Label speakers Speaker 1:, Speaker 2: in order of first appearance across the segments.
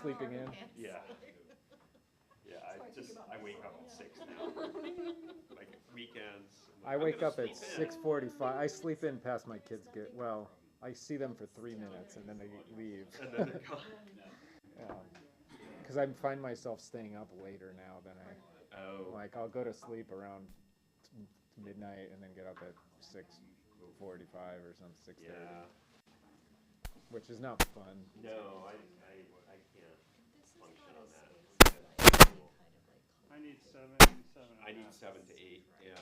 Speaker 1: sleeping in.
Speaker 2: Yeah. Yeah, I wake up at 6 now. Like weekends.
Speaker 1: I wake up at 6:45. I sleep in past my kids get, well, I see them for 3 minutes and then they leave.
Speaker 2: And then they're gone.
Speaker 1: Because I find myself staying up later now than
Speaker 2: Oh.
Speaker 1: I'll go to sleep around midnight and then get up at 6:45 or something, 6:30.
Speaker 2: Yeah.
Speaker 1: Which is not fun.
Speaker 2: No, I can't function on that.
Speaker 3: I need 7
Speaker 2: I need 7 to 8, yeah.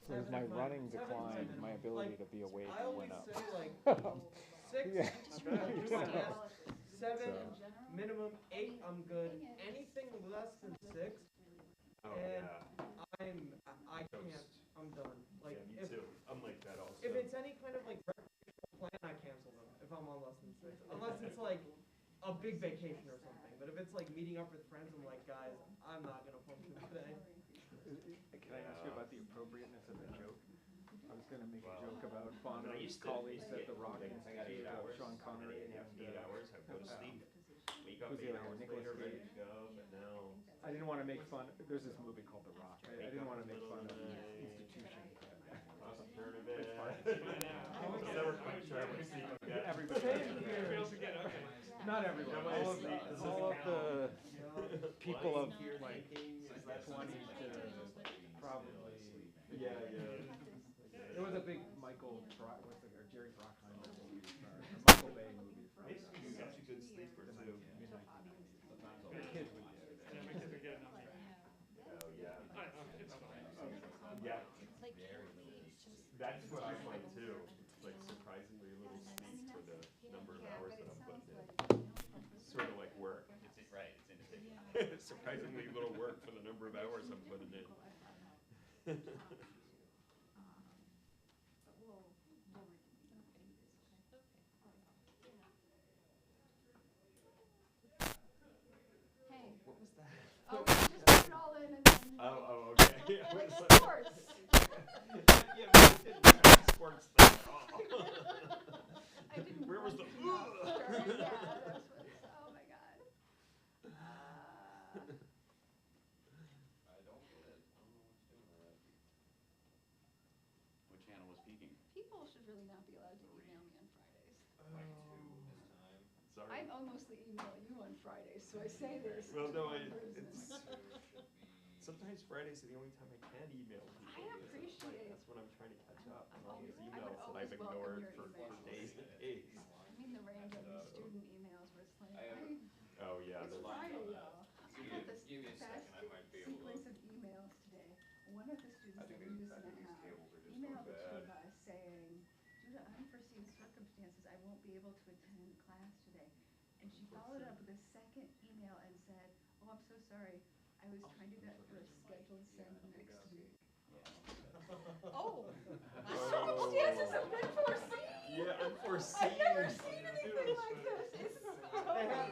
Speaker 1: So as my running declined, my ability to be awake went up.
Speaker 4: I always say 6,
Speaker 1: Yeah.
Speaker 4: 7, minimum 8, I'm good. Anything less than 6,
Speaker 2: Oh,
Speaker 4: and
Speaker 2: yeah.
Speaker 4: I can't, I'm done. Like,
Speaker 2: Yeah, me too. I'm like that also.
Speaker 4: if it's any kind of like recreational plan, I cancel them if I'm on less than 6. Unless it's like a big vacation or something. But if it's like meeting up with friends, I'm like, guys, I'm not gonna function today.
Speaker 1: Can I ask you about the appropriateness of the joke? I was going to make a joke about
Speaker 2: When I
Speaker 1: Bono's
Speaker 2: used to
Speaker 1: colleagues at
Speaker 2: get
Speaker 1: The Rock
Speaker 2: like
Speaker 1: Institute,
Speaker 2: 8 hours,
Speaker 1: Sean Connery, and
Speaker 2: 8 hours, I would go to sleep. Wake up
Speaker 1: who's the
Speaker 2: 8
Speaker 1: other
Speaker 2: hours
Speaker 1: one? Nicolas
Speaker 2: later, ready
Speaker 1: Cage.
Speaker 2: to go, but now.
Speaker 1: I didn't want to make fun. There's this movie called The Rock. I didn't want to make fun of the institution.
Speaker 2: I've heard of it.
Speaker 3: I
Speaker 2: I was never quite sure I would sleep again.
Speaker 1: Everybody. Not everyone. All of the people of like 20 to probably.
Speaker 2: Yeah.
Speaker 1: It was a big Jerry Bruckheimer movie, Michael Bay movie.
Speaker 2: I used to be such a good sleeper too.
Speaker 1: The kids would get it.
Speaker 3: Yeah, my kids are getting up there.
Speaker 2: Oh yeah.
Speaker 3: It's fine.
Speaker 2: Yeah. That's what I find too. Like surprisingly little sleep for the number of hours that I'm putting in. Sort of like work. It's surprisingly little work for the number of hours I'm putting in. What was that?
Speaker 5: Oh, we just put it all in and then.
Speaker 2: Oh, okay.
Speaker 5: Like
Speaker 2: It's
Speaker 5: sports.
Speaker 2: Yeah, but it didn't have sports thing at all.
Speaker 5: I didn't.
Speaker 2: Where was the?
Speaker 5: Yeah, that's what. Oh my god.
Speaker 6: I don't get it. I don't know what's doing that. What channel was peaking?
Speaker 5: People should really not be allowed to email me on Fridays.
Speaker 6: Like 2 this time.
Speaker 2: Sorry.
Speaker 5: I mostly email you on Fridays, so I say this.
Speaker 2: Well, no,
Speaker 5: to one person.
Speaker 2: it's sometimes Fridays are the only time I can email people.
Speaker 5: I appreciate.
Speaker 2: That's when I'm trying to catch up on all these
Speaker 5: I would
Speaker 2: emails that I've
Speaker 5: always welcome
Speaker 2: ignored
Speaker 5: your
Speaker 2: for
Speaker 5: emails.
Speaker 2: days and days.
Speaker 5: I mean the random student emails where it's like,
Speaker 6: I have
Speaker 2: Oh yeah,
Speaker 5: it's
Speaker 2: there's
Speaker 5: Friday,
Speaker 6: on that.
Speaker 5: y'all. I
Speaker 6: Give
Speaker 5: got
Speaker 6: me-
Speaker 5: this
Speaker 6: give me a
Speaker 5: fast
Speaker 6: second, I might be able to-
Speaker 5: sequence of emails today. One of the students
Speaker 6: I
Speaker 5: that
Speaker 6: think
Speaker 5: we
Speaker 6: these
Speaker 5: used to have
Speaker 6: cables are just
Speaker 5: emailed
Speaker 6: so
Speaker 5: the two of
Speaker 6: bad.
Speaker 5: us saying, due to unforeseen circumstances, I won't be able to attend class today. And she followed up with a second email and said, oh, I'm so sorry. I was trying to get for a scheduled send next week. Oh, circumstances have been foreseen.
Speaker 2: Yeah, unforeseen.
Speaker 5: I've never seen anything like this. It's so
Speaker 4: They have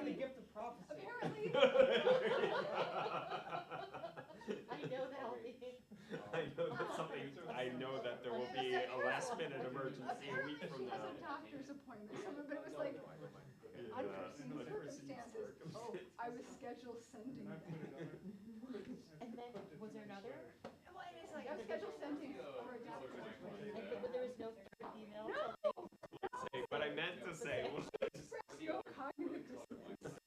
Speaker 4: the
Speaker 5: unforeseen.
Speaker 4: gift of prophecy.
Speaker 5: Apparently.
Speaker 7: I know that'll be.
Speaker 2: I know that's something. I know that there will be a last-minute emergency a week from
Speaker 5: Apparently she has
Speaker 2: now.
Speaker 5: a doctor's appointment or something, but it was like unforeseen circumstances. Oh, I was scheduled sending that.
Speaker 7: And then, was there another?
Speaker 5: Well, and it's like, I was scheduled sending for a doctor's appointment.
Speaker 7: But there was no third email?
Speaker 5: No!
Speaker 2: But I meant to say. Well,
Speaker 5: Express no cognitive dissonance.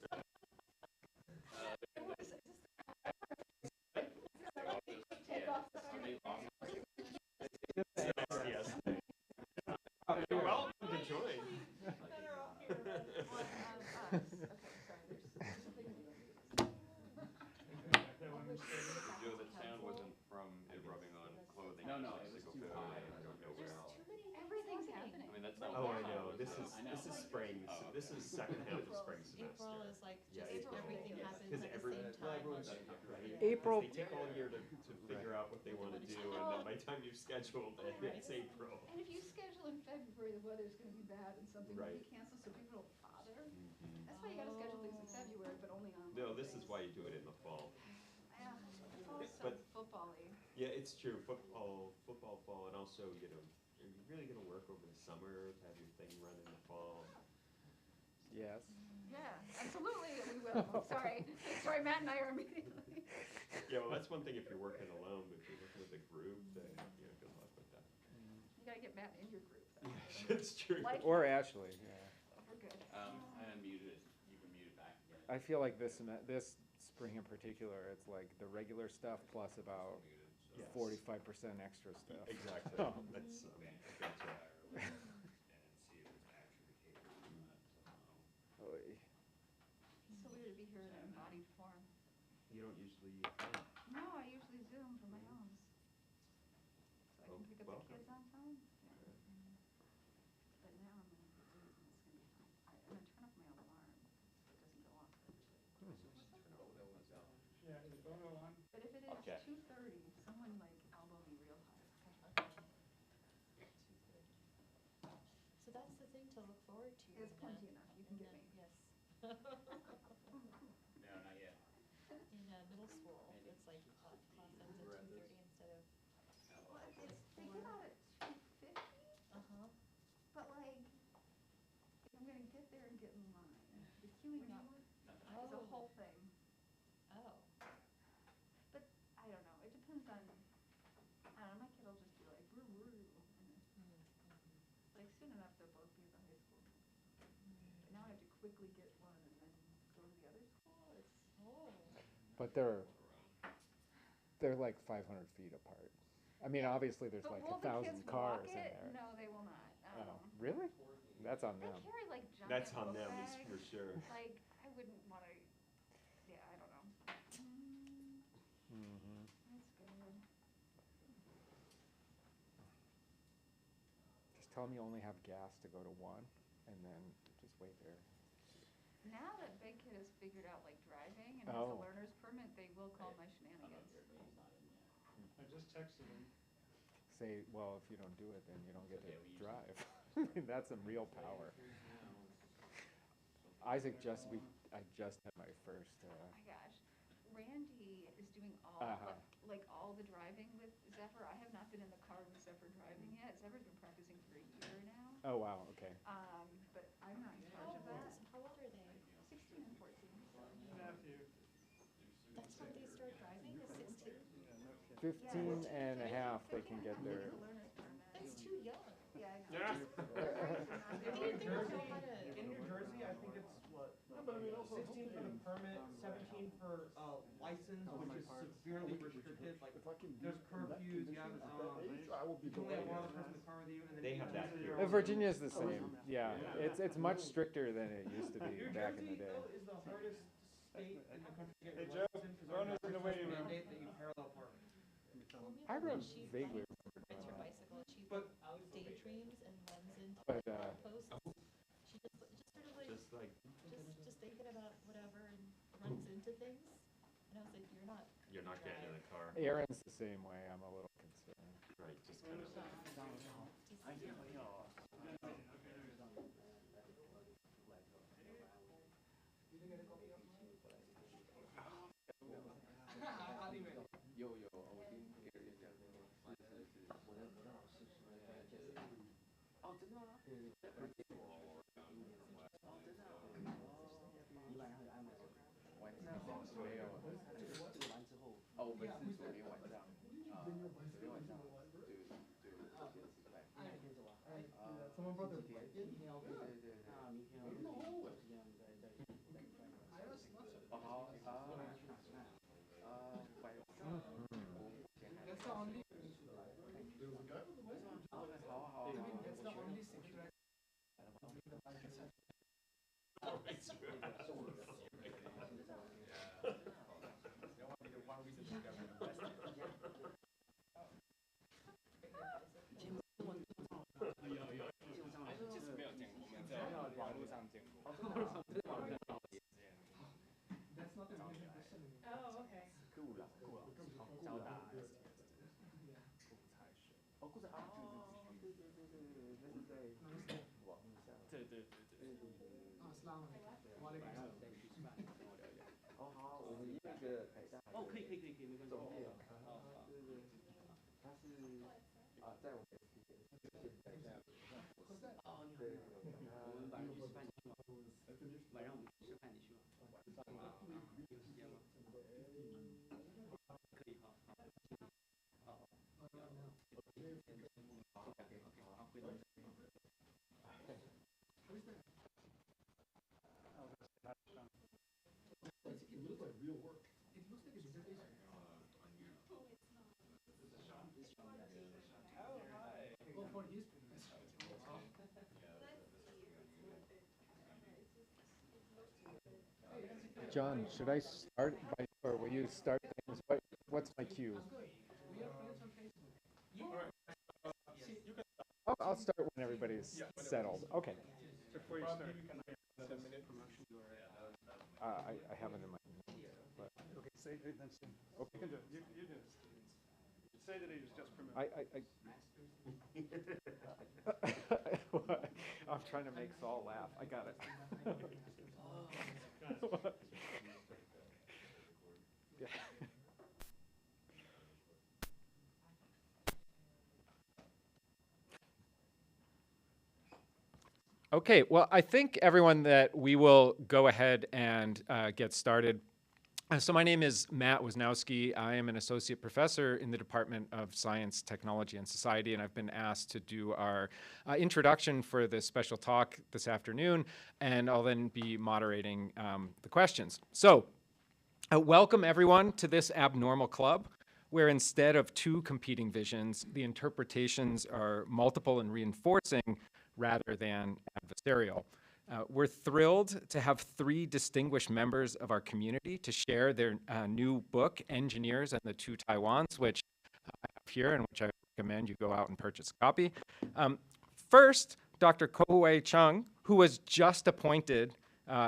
Speaker 5: It was just take off the student.
Speaker 2: yes. You're welcome to join.
Speaker 5: Okay, sorry, there's something.
Speaker 6: Joe, that sound wasn't from it rubbing on clothing.
Speaker 8: No,
Speaker 6: It's
Speaker 8: it was
Speaker 6: just
Speaker 8: too
Speaker 6: like a
Speaker 8: high.
Speaker 6: I don't know where else.
Speaker 5: Everything's happening.
Speaker 6: I mean, that's not.
Speaker 2: Oh, I
Speaker 6: what
Speaker 2: know.
Speaker 6: was,
Speaker 2: This is
Speaker 6: I know.
Speaker 2: spring.
Speaker 6: Oh, okay.
Speaker 2: This is second half of spring semester.
Speaker 7: April is like
Speaker 2: Yeah,
Speaker 7: just
Speaker 2: April.
Speaker 7: everything happens
Speaker 2: Because
Speaker 7: at the
Speaker 2: every-
Speaker 7: same time.
Speaker 2: Right.
Speaker 1: April-
Speaker 2: They take all year to figure out what they want to do, and then by the time you've scheduled it, it's April.
Speaker 5: And if you schedule in February, the weather's gonna be bad and something will
Speaker 2: Right.
Speaker 5: be canceled, so people don't bother. That's why you gotta schedule things in February, but only on.
Speaker 2: No, this is
Speaker 5: Mondays.
Speaker 2: why you do it in the fall.
Speaker 5: Yeah, fall's so
Speaker 2: But-
Speaker 5: football-y.
Speaker 2: Yeah, it's true. Football, fall, and also, you know, you're really going to work over the summer to have your thing run in the fall.
Speaker 1: Yes.
Speaker 5: Yeah, absolutely. will. Sorry. Sorry, Matt and I are immediately.
Speaker 2: Yeah, well, that's one thing if you're working alone, but if you're working with a group, then, yeah, good luck with that.
Speaker 5: You gotta get Matt in your group, though.
Speaker 2: It's true.
Speaker 5: Like-
Speaker 1: Or Ashley, yeah.
Speaker 5: We're good.
Speaker 6: I unmuted it, you can mute it back again.
Speaker 1: I feel like this spring in particular, it's like the regular stuff plus about
Speaker 2: Yes.
Speaker 1: 45% extra stuff.
Speaker 2: Exactly,
Speaker 1: Oh.
Speaker 2: that's, gotcha.
Speaker 1: Oy.
Speaker 5: It's so weird to be here in an embodied form.
Speaker 2: You don't usually,
Speaker 5: No, I usually Zoom from my house. So I can pick up the
Speaker 2: Welcome.
Speaker 5: kids on time. Yeah. But now I'm gonna be late and it's gonna be fine. I'm gonna turn off my alarm so it doesn't go off.
Speaker 3: Yeah, is Bono on?
Speaker 5: But if it is
Speaker 6: Okay.
Speaker 5: 2:30, someone like elbow me real hard.
Speaker 7: So that's the thing to look forward to.
Speaker 5: It's plenty enough. You can get me.
Speaker 7: Yes.
Speaker 6: No, not yet.
Speaker 7: In middle school, it's like class ends at 2:30 instead of.
Speaker 5: Well, they get out at 2:50,
Speaker 7: Uh-huh.
Speaker 5: but like, if I'm gonna get there and get in line, the queuing up is a whole thing.
Speaker 7: Oh.
Speaker 5: But I don't know. It depends on. I don't know. My kid will just be like, woo woo. Like soon enough, they'll both be at the high school. But now I have to quickly get one and then go to the other school. It's
Speaker 7: Oh.
Speaker 1: But they're like 500 feet apart. I mean, obviously there's
Speaker 5: But
Speaker 1: like
Speaker 5: will the
Speaker 1: 1,000
Speaker 5: kids
Speaker 1: cars
Speaker 5: walk
Speaker 1: in
Speaker 5: it?
Speaker 1: there.
Speaker 5: No, they will not.
Speaker 1: Oh, really? That's on
Speaker 5: They
Speaker 1: them.
Speaker 5: carry like giant
Speaker 2: that's on
Speaker 5: book
Speaker 2: them, is
Speaker 5: bags.
Speaker 2: for sure.
Speaker 5: Like I wouldn't want to. Yeah, I don't know.
Speaker 1: Mm-hmm.
Speaker 5: That's good.
Speaker 1: Just tell them you only have gas to go to one, and then just wait there.
Speaker 5: Now that Big Kid has figured out like driving and has
Speaker 1: Oh.
Speaker 5: a learner's permit, they will call my shenanigans.
Speaker 3: I just texted him.
Speaker 1: Say, well, if you don't do it, then you don't get to drive. That's some real power. I just had my first.
Speaker 5: Oh my gosh, Randy is doing all like all the driving with Zephyr. I have not been in the car with Zephyr driving yet. Zephyr's been practicing for a year now.
Speaker 1: Oh wow, okay.
Speaker 5: But I'm not in charge of that.
Speaker 7: How old are they?
Speaker 5: 16 and 14.
Speaker 3: Matthew.
Speaker 7: That's when they start driving, is 16?
Speaker 1: 15 and a half, they can get
Speaker 5: They
Speaker 1: their.
Speaker 5: need a learner's permit.
Speaker 7: That's too young.
Speaker 5: Yeah, I know.
Speaker 3: Yeah.
Speaker 4: In New Jersey,
Speaker 7: how to-
Speaker 4: in New Jersey, I think it's what, 16 for the permit, 17 for license, which is severely restricted. Like there's curfews, you have you can only have one other person in the car with you, and then
Speaker 2: They
Speaker 4: you
Speaker 2: have
Speaker 4: can
Speaker 2: that
Speaker 4: use
Speaker 2: here.
Speaker 4: your own-
Speaker 1: Virginia's the same. Yeah, it's much stricter than it used to be
Speaker 4: New
Speaker 1: back in the
Speaker 4: Jersey,
Speaker 1: day.
Speaker 4: though, is the hardest state in the country to get
Speaker 3: Hey,
Speaker 4: your
Speaker 3: Joe,
Speaker 4: license, 'cause
Speaker 3: Bono's
Speaker 4: our
Speaker 3: in the waiting room.
Speaker 4: mandate that you parallel park.
Speaker 7: Well, we
Speaker 1: I
Speaker 7: have one
Speaker 1: wrote
Speaker 7: she
Speaker 1: vaguely,
Speaker 7: rides her bicycle and she
Speaker 4: But-
Speaker 7: daydreams and runs into
Speaker 1: but
Speaker 7: posts. She just sort of like,
Speaker 2: Just like,
Speaker 7: just thinking about whatever and runs into things. And I was like,
Speaker 2: you're not getting in the car.
Speaker 1: Aaron's the same way. I'm a little concerned.
Speaker 2: Right, just kind of.
Speaker 4: Someone brought their bike in? That's the only. That's the only synchronized. That's not the only person.
Speaker 7: Oh, okay.
Speaker 1: 交大
Speaker 8: 晚上我们去吃饭，你去吗？
Speaker 1: John, should I start by, or will you start things? What's my cue? I'll start when everybody's settled. Okay.
Speaker 3: Before you start.
Speaker 1: I have it in my notes, but
Speaker 3: Okay, say it then. Okay. You can do it. You do it. Say that he was just promoted.
Speaker 1: I'm trying to make Saul laugh. I got it. Yeah. Okay, well, I think everyone that we will go ahead and get started. So my name is Matt Wisnowski. I am an associate professor in the Department of Science, Technology, and Society, and I've been asked to do our introduction for this special talk this afternoon, and I'll then be moderating the questions. So welcome everyone to this abnormal club, where instead of two competing visions, the interpretations are multiple and reinforcing rather than adversarial. We're thrilled to have three distinguished members of our community to share their new book, Engineers and the Two Taiwans, which I have here and which I recommend you go out and purchase a copy. First, Dr. Kuo-Hui Chang, who was just appointed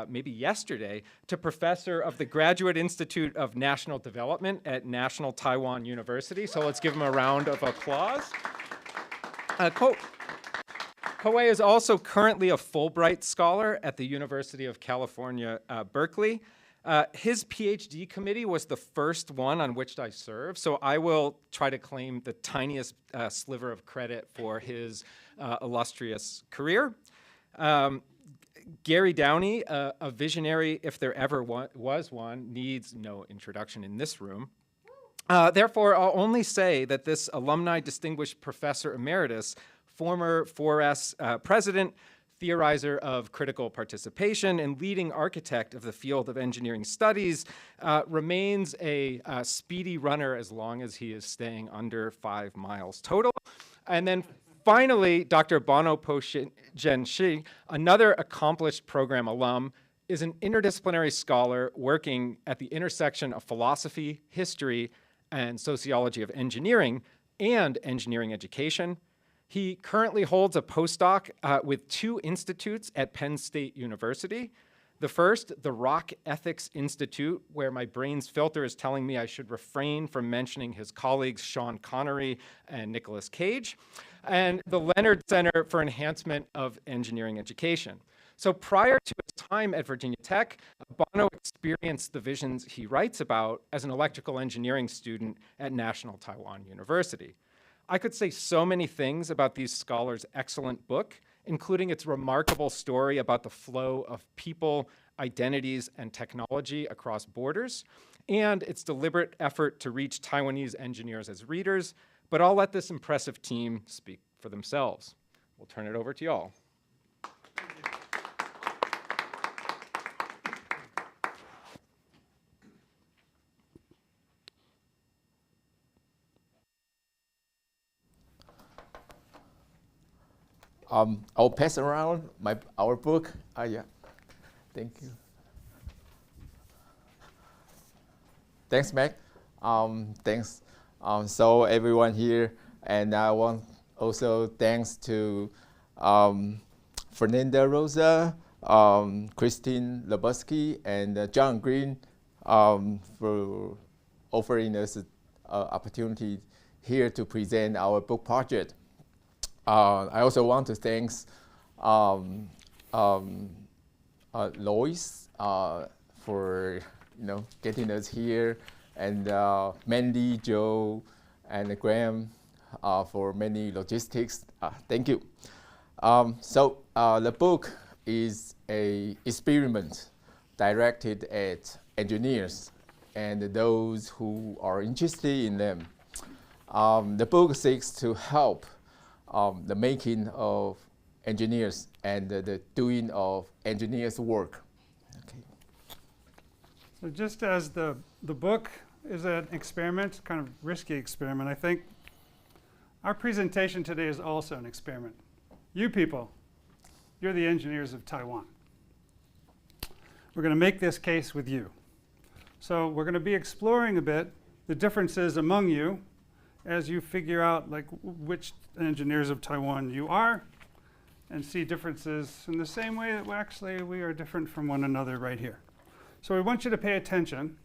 Speaker 1: maybe yesterday to professor of the Graduate Institute of National Development at National Taiwan University. So let's give him a round of applause. Kuo-Hui is also currently a Fulbright Scholar at the University of California, Berkeley. His PhD committee was the first one on which I served, so I will try to claim the tiniest sliver of credit for his illustrious career. Gary Downey, a visionary, if there ever was one, needs no introduction in this room. Therefore, I'll only say that this Alumni Distinguished Professor Emeritus, former 4S president, theorizer of critical participation, and leading architect of the field of engineering studies, remains a speedy runner as long as he is staying under 5 miles total. And then finally, Dr. Bono Shih, another accomplished program alum, is an interdisciplinary scholar working at the intersection of philosophy, history, and sociology of engineering and engineering education. He currently holds a postdoc with 2 institutes at Penn State University. The first, the Rock Ethics Institute, where my brain's filter is telling me I should refrain from mentioning his colleagues Sean Connery and Nicolas Cage, and the Leonard Center for Enhancement of Engineering Education. So prior to his time at Virginia Tech, Bono experienced the visions he writes about as an electrical engineering student at National Taiwan University. I could say so many things about these scholars' excellent book, including its remarkable story about the flow of people, identities, and technology across borders, and its deliberate effort to reach Taiwanese engineers as readers, but I'll let this impressive team speak for themselves. We'll turn it over to y'all.
Speaker 8: I'll pass around our book. Yeah, thank you. Thanks, Mac. Thanks. So everyone here, and I want also thanks to Fernanda Rosa, Christine Lebusky, and John Green for offering us an opportunity here to present our book project. I also want to thank Lois for getting us here, and Mandy, Joe, and Graham for many logistics. Thank you. So the book is an experiment directed at engineers and those who are interested in them. The book seeks to help the making of engineers and the doing of engineers' work. Okay.
Speaker 3: So just as the book is an experiment, kind of risky experiment, I think Our presentation today is also an experiment. You people, you're the engineers of Taiwan. We're going to make this case with you. So we're going to be exploring a bit the differences among you as you figure out like which engineers of Taiwan you are, and see differences in the same way that we are different from one another right here. So we want you to pay attention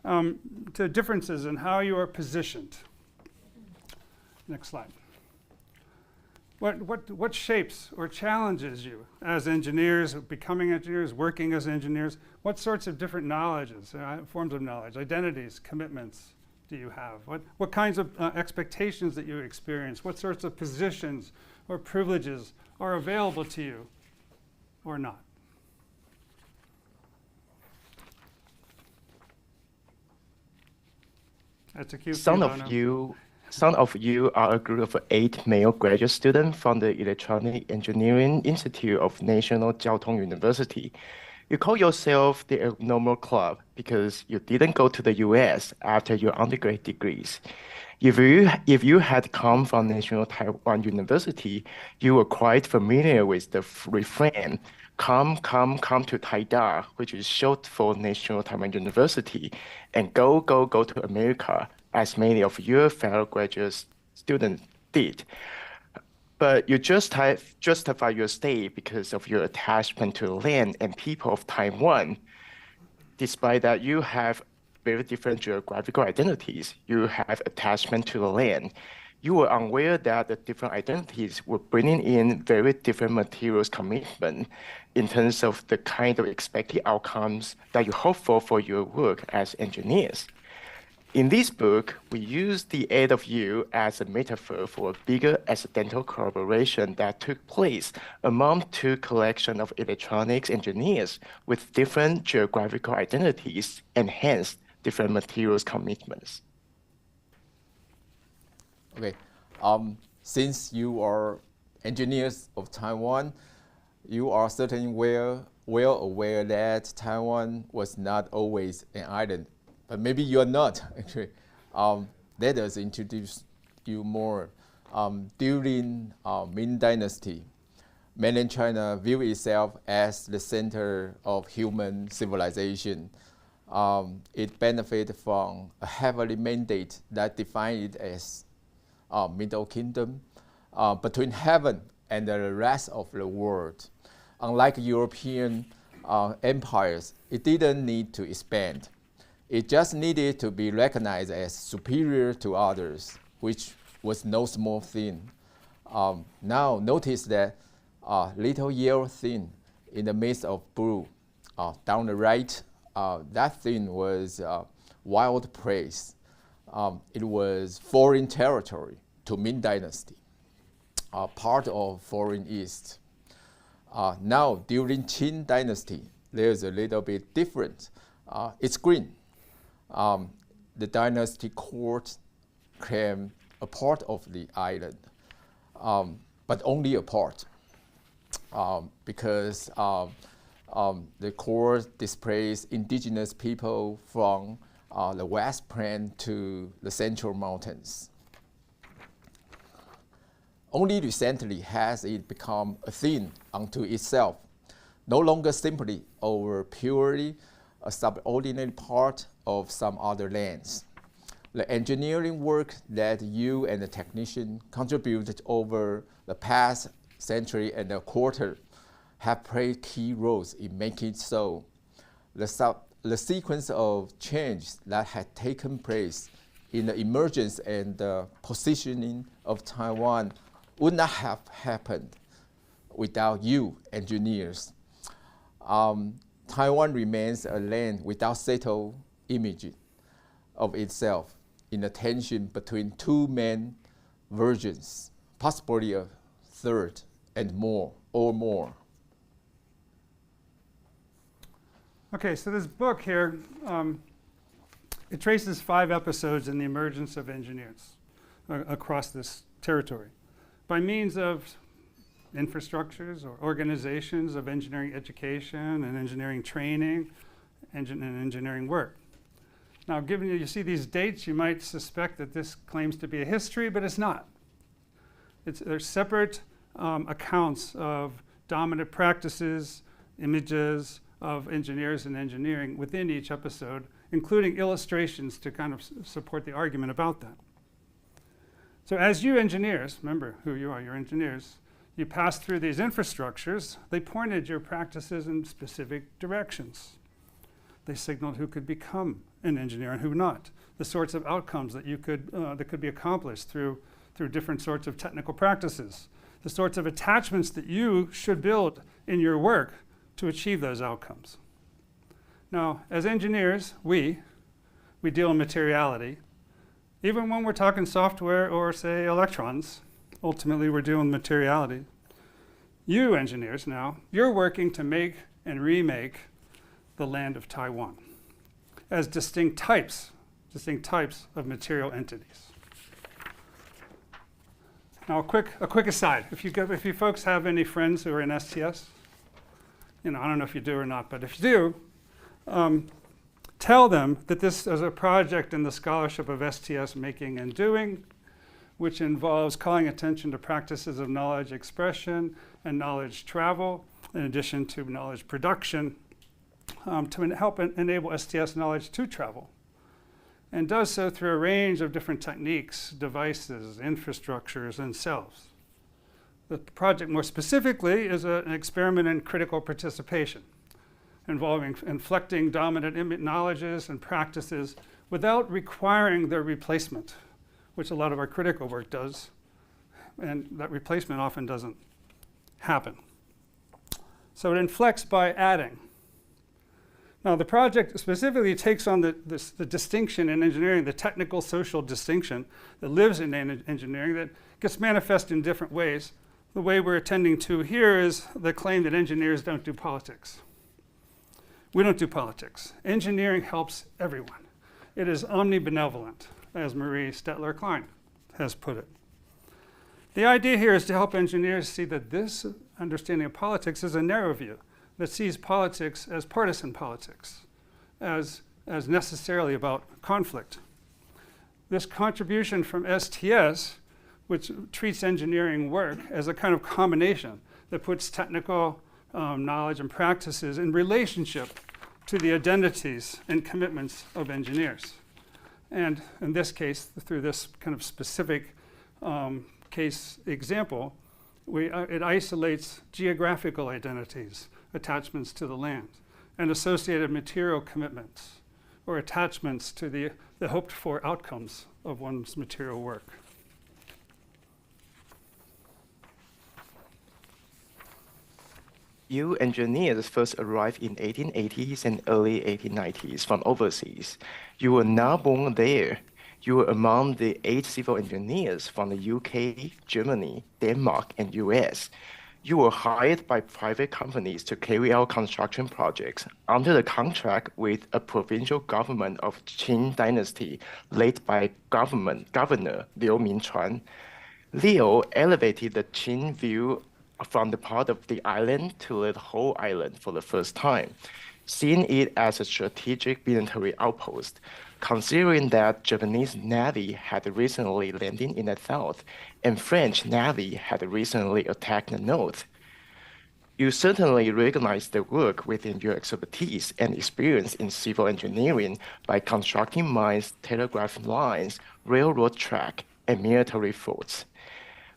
Speaker 3: to differences in how you are positioned. Next slide. What shapes or challenges you as engineers, becoming engineers, working as engineers? What sorts of different knowledges, forms of knowledge, identities, commitments do you have? What kinds of expectations that you experience? What sorts of positions or privileges are available to you or not? That's a cue.
Speaker 9: Some of you are a group of 8 male graduate students from the Electronic Engineering Institute of National Jiao Tong University. You call yourself the Abnormal Club because you didn't go to the US after your undergrad degrees. If you had come from National Taiwan University, you were quite familiar with the refrain, come to Taida, which is short for National Taiwan University, and go to America, as many of your fellow graduate students did. But you justify your stay because of your attachment to the land and people of Taiwan. Despite that you have very different geographical identities, you have attachment to the land. You were unaware that the different identities were bringing in very different materials commitment in terms of the kind of expected outcomes that you hope for your work as engineers. In this book, we use the 8 of you as a metaphor for a bigger accidental collaboration that took place among 2 collections of electronics engineers with different geographical identities and hence different materials commitments.
Speaker 8: Okay, since you are engineers of Taiwan, you are certainly well aware that Taiwan was not always an island. But maybe you're not, actually. Let us introduce you more. During Ming Dynasty, mainland China viewed itself as the center of human civilization. It benefited from a heavenly mandate that defined it as Middle Kingdom between heaven and the rest of the world. Unlike European empires, it didn't need to expand. It just needed to be recognized as superior to others, which was no small thing. Now notice that little yellow thing in the midst of blue. Down the right, that thing was wild praise. It was foreign territory to Ming Dynasty, part of foreign East. Now, during Qing Dynasty, there's a little bit different. It's green. The dynasty court claimed a part of the island, but only a part, because the court displays indigenous people from the West Plain to the Central Mountains. Only recently has it become a thing unto itself, no longer simply or purely a subordinate part of some other lands. The engineering work that you and the technician contributed over the past century and a quarter have played key roles in making it so. The sequence of change that had taken place in the emergence and the positioning of Taiwan would not have happened without you engineers. Taiwan remains a land without settled image of itself in a tension between 2 main versions, possibly a third and more or more.
Speaker 3: Okay, so this book here, it traces 5 episodes in the emergence of engineers across this territory by means of infrastructures or organizations of engineering education and engineering training and engineering work. Now, given you see these dates, you might suspect that this claims to be a history, but it's not. There's separate accounts of dominant practices, images of engineers and engineering within each episode, including illustrations to kind of support the argument about that. So as you engineers, remember who you are, you're engineers, you pass through these infrastructures, they pointed your practices in specific directions. They signaled who could become an engineer and who not, the sorts of outcomes that that could be accomplished through different sorts of technical practices, the sorts of attachments that you should build in your work to achieve those outcomes. Now, as engineers, we deal in materiality. Even when we're talking software or, say, electrons, ultimately we're dealing with materiality. You engineers now, you're working to make and remake the land of Taiwan as distinct types of material entities. Now, a quick aside. If you folks have any friends who are in STS, I don't know if you do or not, but if you do, tell them that this is a project in the scholarship of STS making and doing, which involves calling attention to practices of knowledge expression and knowledge travel, in addition to knowledge production, to help enable STS knowledge to travel, and does so through a range of different techniques, devices, infrastructures, and cells. The project, more specifically, is an experiment in critical participation, involving inflecting dominant knowledges and practices without requiring their replacement, which a lot of our critical work does, and that replacement often doesn't happen. So it inflects by adding. Now, the project specifically takes on the distinction in engineering, the technical social distinction that lives in engineering that gets manifest in different ways. The way we're attending to here is the claim that engineers don't do politics. We don't do politics. Engineering helps everyone. It is omnibenevolent, as Marie Stettler-Klein has put it. The idea here is to help engineers see that this understanding of politics is a narrow view that sees politics as partisan politics, as necessarily about conflict. This contribution from STS, which treats engineering work as a kind of combination that puts technical knowledge and practices in relationship to the identities and commitments of engineers. And in this case, through this kind of specific case example, it isolates geographical identities, attachments to the land, and associated material commitments, or attachments to the hoped-for outcomes of one's material work.
Speaker 9: You engineers first arrived in 1880s and early 1890s from overseas. You were not born there. You were among the 8 civil engineers from the UK, Germany, Denmark, and US. You were hired by private companies to carry out construction projects under the contract with a provincial government of Qing dynasty led by Governor Liu Mingchuan. Liu elevated the Qing view from the part of the island to the whole island for the first time, seeing it as a strategic military outpost, considering that Japanese Navy had recently landed in the south and French Navy had recently attacked the north. You certainly recognize the work within your expertise and experience in civil engineering by constructing mines, telegraph lines, railroad track, and military forts.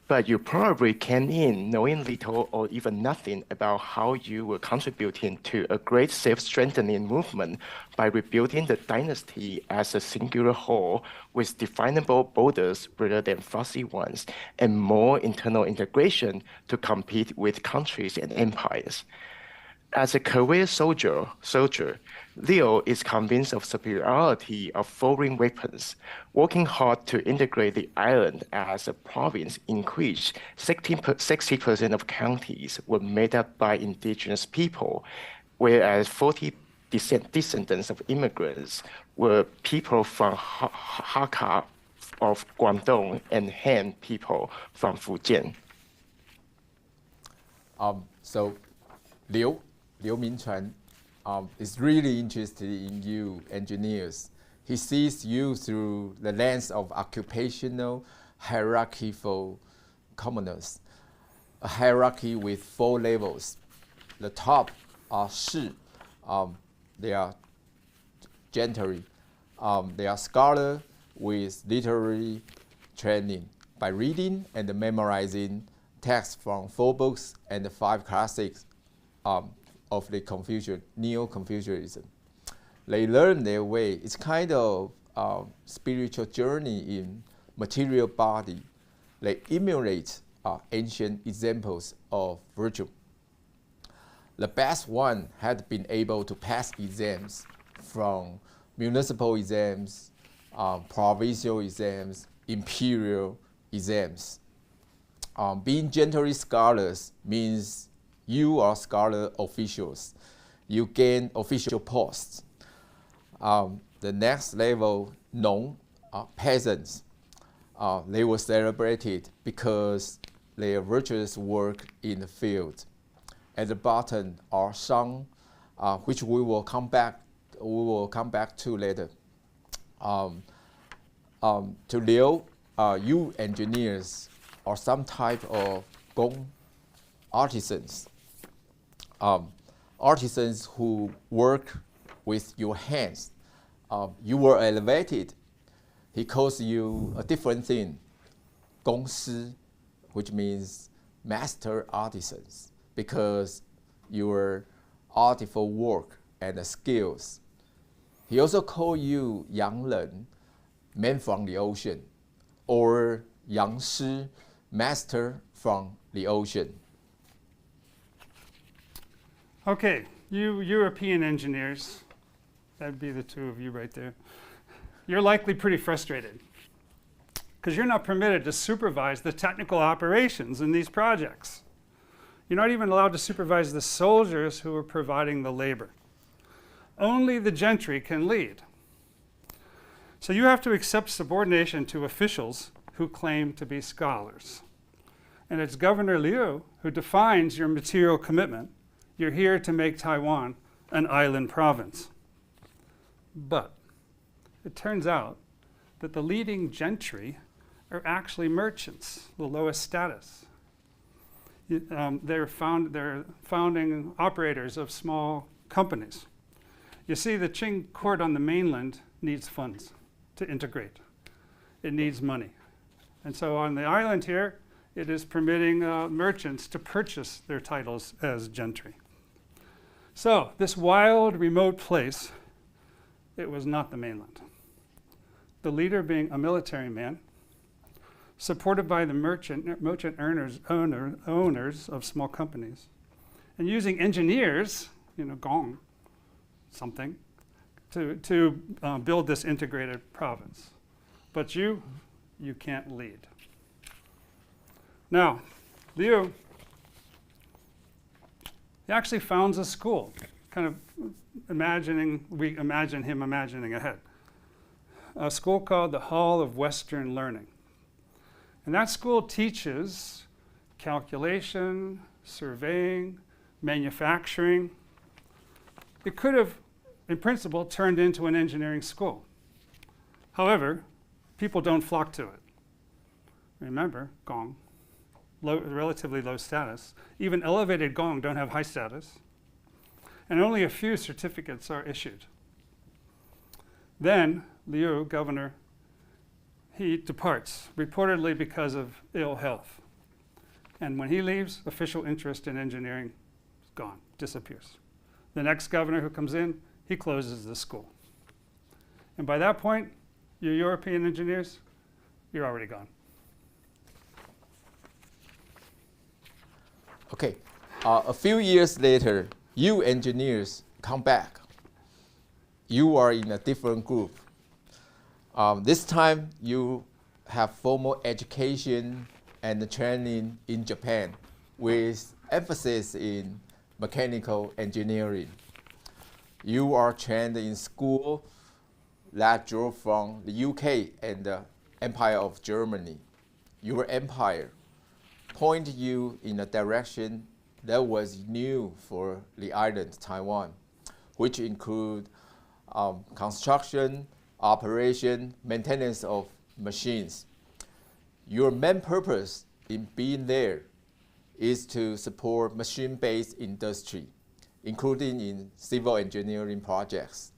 Speaker 9: But you probably came in knowing little or even nothing about how you were contributing to a great self-strengthening movement by rebuilding the dynasty as a singular whole with definable borders rather than fuzzy ones, and more internal integration to compete with countries and empires. As a career soldier, Liu is convinced of superiority of foreign weapons, working hard to integrate the island as a province in which 60% of counties were made up by indigenous people, whereas 40 descendants of immigrants were people from Hakka of Guangdong and Han people from Fujian.
Speaker 8: So Liu Mingchuan is really interested in you engineers. He sees you through the lens of occupational, hierarchical commoners, a hierarchy with 4 levels. The top are Shih. They are gentry. They are scholar with literary training by reading and memorizing texts from 4 books and 5 classics of the Neo-Confucianism. They learn their way. It's kind of spiritual journey in material body. They emulate ancient examples of virtue. The best one had been able to pass exams from municipal exams, provincial exams, imperial exams. Being gentry scholars means you are scholar officials. You gain official posts. The next level, known, peasants. They were celebrated because their virtuous work in the field. At the bottom are Shang, which we will come back to later. To Liu, you engineers are some type of gong artisans. Artisans who work with your hands. You were elevated. He calls you a different thing, 公师, which means master artisans, because your artful work and skills. He also calls you 洋人, men from the ocean, or 洋师, master from the ocean.
Speaker 3: Okay, you European engineers, that'd be the 2 of you right there. You're likely pretty frustrated because you're not permitted to supervise the technical operations in these projects. You're not even allowed to supervise the soldiers who are providing the labor. Only the gentry can lead. So you have to accept subordination to officials who claim to be scholars. And it's Governor Liu who defines your material commitment. You're here to make Taiwan an island province. But it turns out that the leading gentry are actually merchants, the lowest status. They're founding operators of small companies. You see, the Qing court on the mainland needs funds to integrate. It needs money. And so on the island here, it is permitting merchants to purchase their titles as gentry. So this wild, remote place, it was not the mainland. The leader being a military man, supported by the merchant owners of small companies, and using engineers, gong, something, to build this integrated province. But you can't lead. Now, Liu, he actually founds a school, kind of we imagine him imagining ahead. A school called the Hall of Western Learning. And that school teaches calculation, surveying, manufacturing. It could have, in principle, turned into an engineering school. However, people don't flock to it. Remember, gong, relatively low status. Even elevated gong don't have high status. And only a few certificates are issued. Then, Liu, governor, he departs, reportedly because of ill health. And when he leaves, official interest in engineering is gone, disappears. The next governor who comes in, he closes the school. And by that point, you European engineers, you're already gone.
Speaker 8: Okay, a few years later, you engineers come back. You are in a different group. This time, you have formal education and training in Japan with emphasis in mechanical engineering. You are trained in school that drew from the UK and the Empire of Germany. Your empire pointed you in a direction that was new for the island, Taiwan, which include construction, operation, maintenance of machines. Your main purpose in being there is to support machine-based industry, including in civil engineering projects.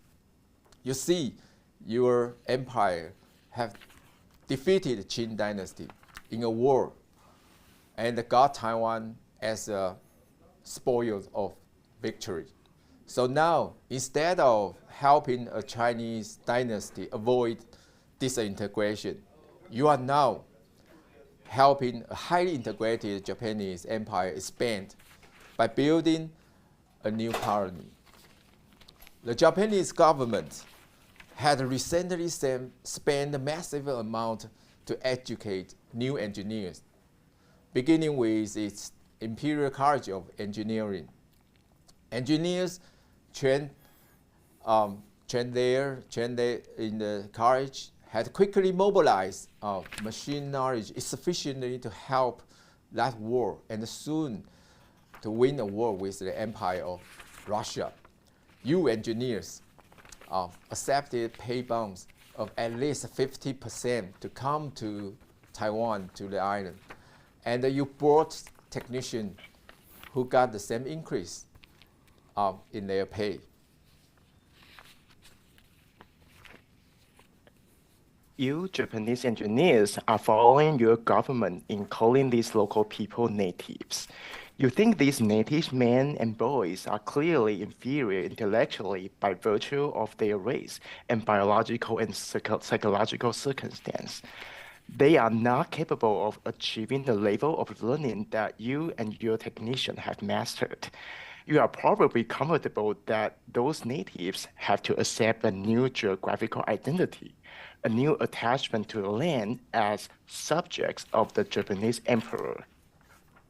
Speaker 8: You see, your empire have defeated Qing dynasty in a war and got Taiwan as a spoil of victory. So now, instead of helping a Chinese dynasty avoid disintegration, you are now helping a highly integrated Japanese empire expand by building a new colony. The Japanese government had recently spent a massive amount to educate new engineers, beginning with its Imperial College of Engineering. Engineers trained in the college had quickly mobilized machine knowledge sufficiently to help that war and soon to win a war with the Empire of Russia. You engineers accepted pay bumps of at least 50% to come to Taiwan, to the island. And you brought technicians who got the same increase in their pay.
Speaker 9: You Japanese engineers are following your government in calling these local people natives. You think these native men and boys are clearly inferior intellectually by virtue of their race and biological and psychological circumstance. They are not capable of achieving the level of learning that you and your technician have mastered. You are probably comfortable that those natives have to accept a new geographical identity, a new attachment to the land as subjects of the Japanese emperor.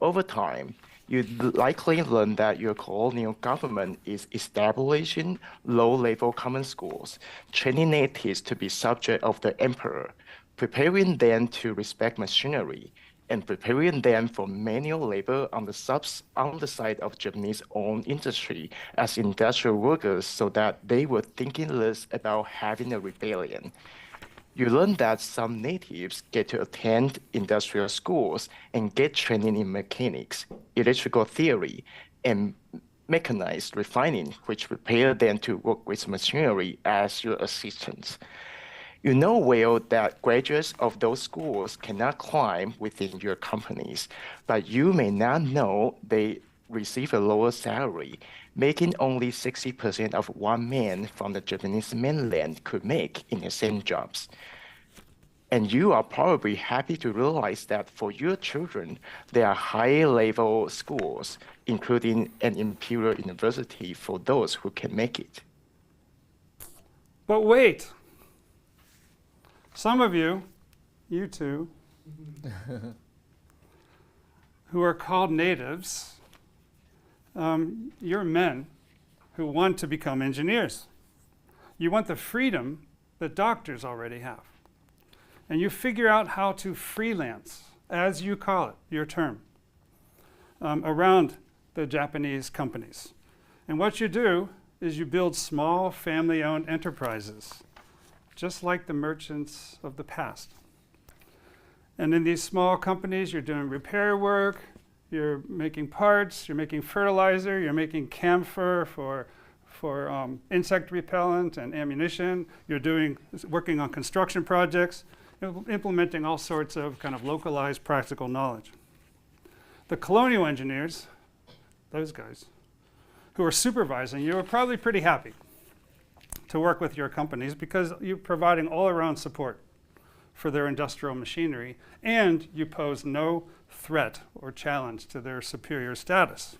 Speaker 9: Over time, you likely learn that your colonial government is establishing low-level common schools, training natives to be subject of the emperor, preparing them to respect machinery, and preparing them for manual labor on the side of Japanese-owned industry as industrial workers so that they were thinking less about having a rebellion. You learn that some natives get to attend industrial schools and get training in mechanics, electrical theory, and mechanized refining, which prepare them to work with machinery as your assistants. You know well that graduates of those schools cannot climb within your companies, but you may not know they receive a lower salary, making only 60% of one man from the Japanese mainland could make in the same jobs. And you are probably happy to realize that for your children, there are high-level schools, including an imperial university for those who can make it.
Speaker 3: But wait. Some of you two, who are called natives, you're men who want to become engineers. You want the freedom that doctors already have. And you figure out how to freelance, as you call it, your term, around the Japanese companies. And what you do is you build small family-owned enterprises, just like the merchants of the past. And in these small companies, you're doing repair work, you're making parts, you're making fertilizer, you're making camphor for insect repellent and ammunition, you're working on construction projects, implementing all sorts of kind of localized practical knowledge. The colonial engineers, those guys, who are supervising you are probably pretty happy to work with your companies because you're providing all-around support for their industrial machinery and you pose no threat or challenge to their superior status.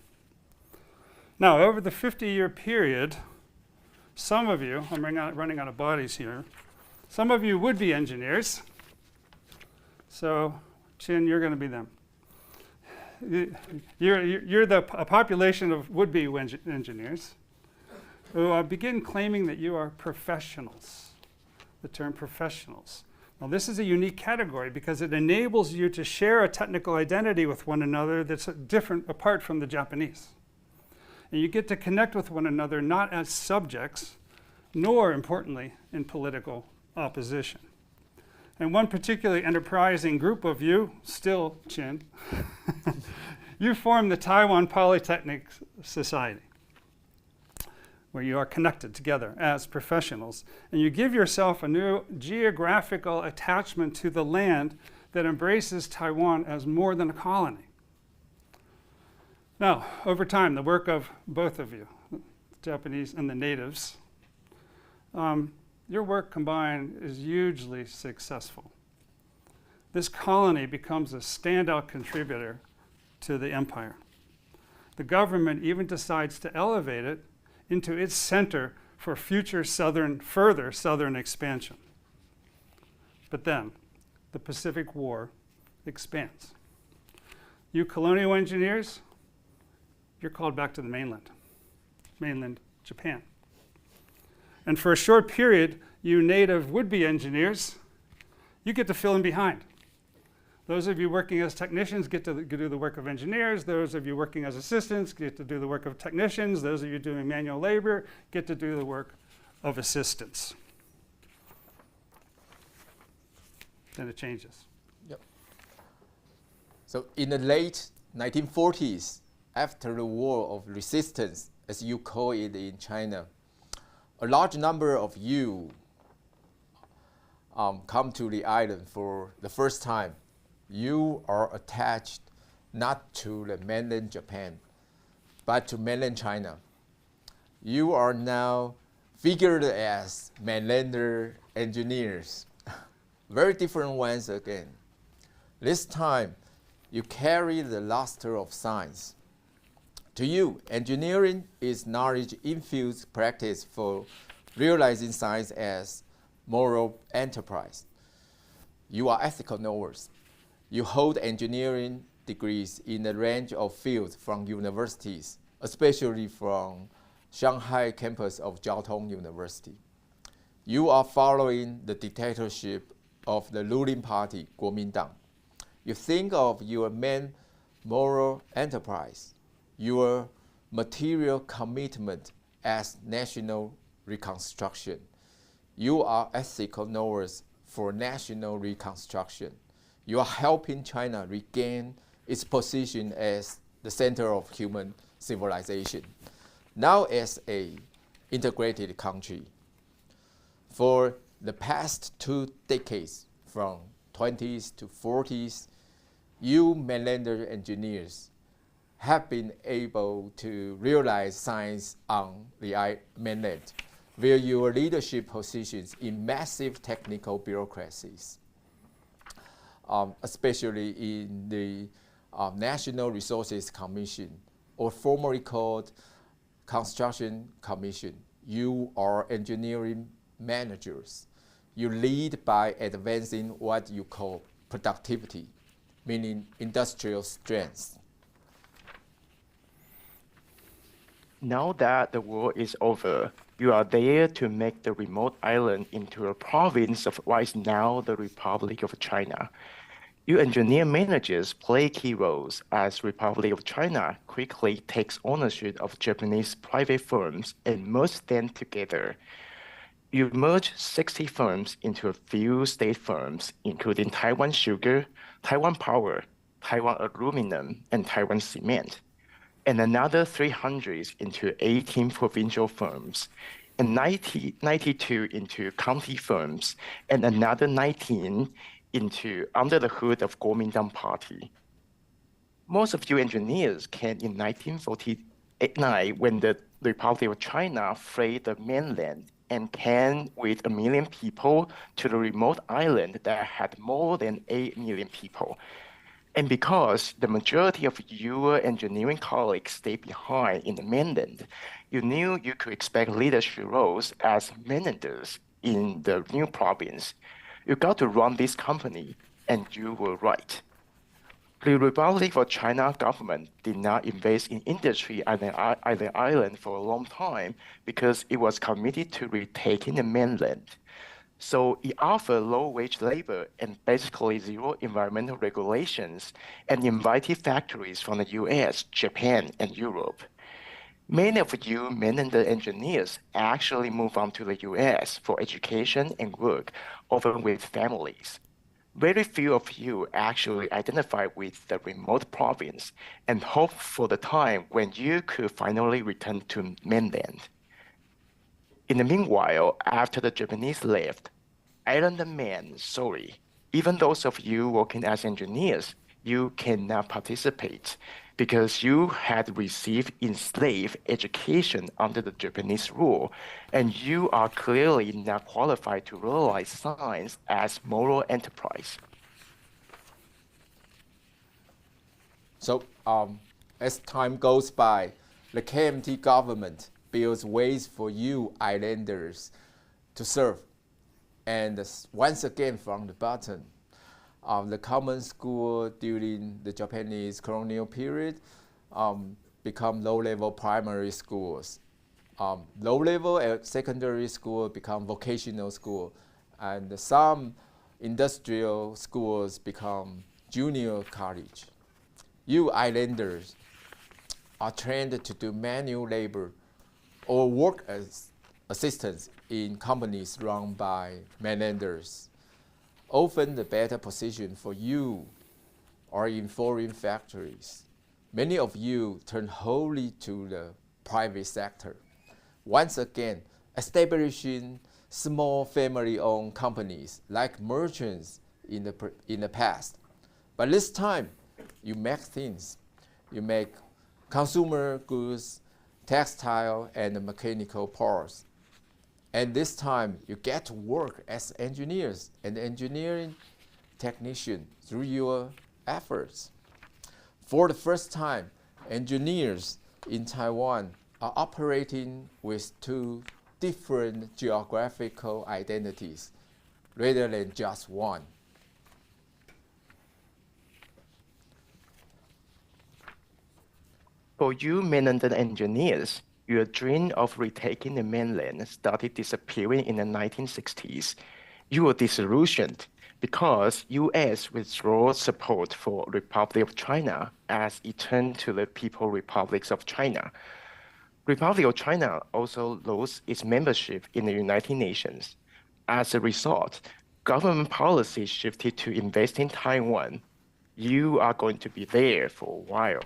Speaker 3: Now, over the 50-year period, some of you, I'm running out of bodies here, some of you would be engineers. So, Chin, you're going to be them. You're a population of would-be engineers who begin claiming that you are professionals, the term professionals. Now, this is a unique category because it enables you to share a technical identity with one another that's different apart from the Japanese. And you get to connect with one another not as subjects, nor, importantly, in political opposition. And one particularly enterprising group of you, still Chin, you form the Taiwan Polytechnic Society, where you are connected together as professionals. And you give yourself a new geographical attachment to the land that embraces Taiwan as more than a colony. Now, over time, the work of both of you, the Japanese and the natives, your work combined is hugely successful. This colony becomes a standout contributor to the empire. The government even decides to elevate it into its center for future further southern expansion. But then, the Pacific War expands. You colonial engineers, you're called back to the mainland Japan. And for a short period, you native would-be engineers, you get to fill in behind. Those of you working as technicians get to do the work of engineers. Those of you working as assistants get to do the work of technicians. Those of you doing manual labor get to do the work of assistants. Then it changes.
Speaker 8: Yep. So in the late 1940s, after the War of Resistance, as you call it in China, a large number of you come to the island for the first time. You are attached not to the mainland Japan, but to mainland China. You are now figured as mainlander engineers, very different ones again. This time, you carry the luster of science. To you, engineering is knowledge-infused practice for realizing science as moral enterprise. You are ethical knowers. You hold engineering degrees in a range of fields from universities, especially from Shanghai campus of Jiao Tong University. You are following the dictatorship of the ruling party, Kuomintang. You think of your main moral enterprise, your material commitment as national reconstruction. You are ethical knowers for national reconstruction. You are helping China regain its position as the center of human civilization, now as an integrated country. For the past 2 decades, from 20s to 40s, you mainlander engineers have been able to realize science on the mainland via your leadership positions in massive technical bureaucracies, especially in the National Resources Commission, or formerly called Construction Commission. You are engineering managers. You lead by advancing what you call productivity, meaning industrial strength.
Speaker 9: Now that the war is over, you are there to make the remote island into a province of what is now the Republic of China. You engineer managers play key roles as Republic of China quickly takes ownership of Japanese private firms and merge them together. You merge 60 firms into a few state firms, including Taiwan Sugar, Taiwan Power, Taiwan Aluminum, and Taiwan Cement, and another 300 into 18 provincial firms, and 92 into county firms, and another 19 into under the hood of Kuomintang Party. Most of you engineers came in 1949 when the Republic of China freed the mainland and came with 1 million people to the remote island that had more than 8 million people. And because the majority of your engineering colleagues stayed behind in the mainland, you knew you could expect leadership roles as mainlanders in the new province. You got to run this company, and you were right. The Republic of China government did not invest in industry on the island for a long time because it was committed to retaking the mainland. So it offered low-wage labor and basically zero environmental regulations and invited factories from the US, Japan, and Europe. Many of you mainlander engineers actually moved on to the US for education and work, often with families. very few of you actually identify with the remote province and hope for the time when you could finally return to mainland. In the meanwhile, after the Japanese left, Islander men, sorry, even those of you working as engineers, you cannot participate because you had received enslaved education under the Japanese rule, and you are clearly not qualified to realize science as moral enterprise.
Speaker 8: So as time goes by, the KMT government builds ways for you islanders to serve. And once again from the bottom, the common school during the Japanese colonial period become low-level primary schools. Low-level secondary school become vocational school, and some industrial schools become junior college. You islanders are trained to do manual labor or work as assistants in companies run by mainlanders. Often the better position for you are in foreign factories. Many of you turn wholly to the private sector. Once again, establishing small family-owned companies like merchants in the past. But this time, you make things. You make consumer goods, textile, and mechanical parts. And this time, you get to work as engineers and engineering technicians through your efforts. For the first time, engineers in Taiwan are operating with two different geographical identities rather than just one.
Speaker 9: For you mainlander engineers, your dream of retaking the mainland started disappearing in the 1960s. You were disillusioned because US withdrew support for Republic of China as it turned to the People's Republics of China. Republic of China also lost its membership in the United Nations. As a result, government policy shifted to invest in Taiwan. You are going to be there for a while.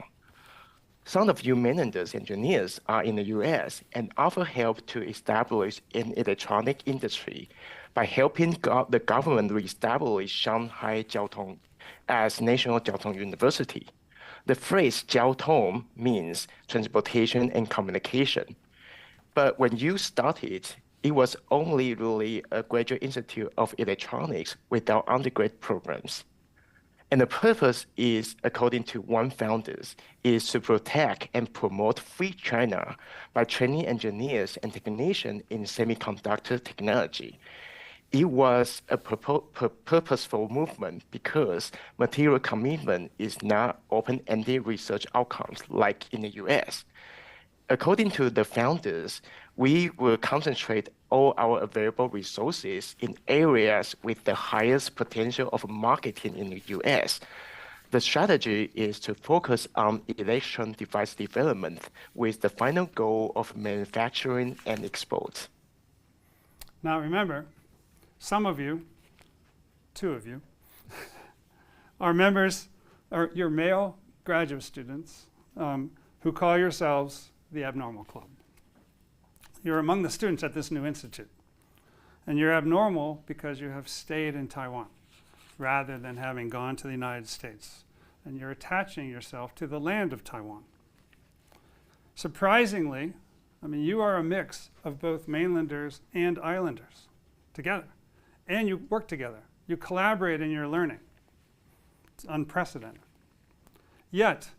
Speaker 9: Some of you mainlanders engineers are in the US and offer help to establish an electronic industry by helping the government reestablish Shanghai Jiaotong as National Jiaotong University. The phrase Jiaotong means transportation and communication. But when you started, it was only really a graduate institute of electronics without undergrad programs. And the purpose is, according to one founders, is to protect and promote free China by training engineers and technicians in semiconductor technology. It was a purposeful movement because material commitment is not open-ended research outcomes like in the US. According to the founders, we will concentrate all our available resources in areas with the highest potential of marketing in the US. The strategy is to focus on electronic device development with the final goal of manufacturing and export.
Speaker 3: Now remember, some of you, two of you, are members, or you're male graduate students who call yourselves the Abnormal Club. You're among the students at this new institute. And you're abnormal because you have stayed in Taiwan rather than having gone to the United States. And you're attaching yourself to the land of Taiwan. Surprisingly, I mean, you are a mix of both mainlanders and islanders together. And you work together. You collaborate in your learning. It's unprecedented. Yet,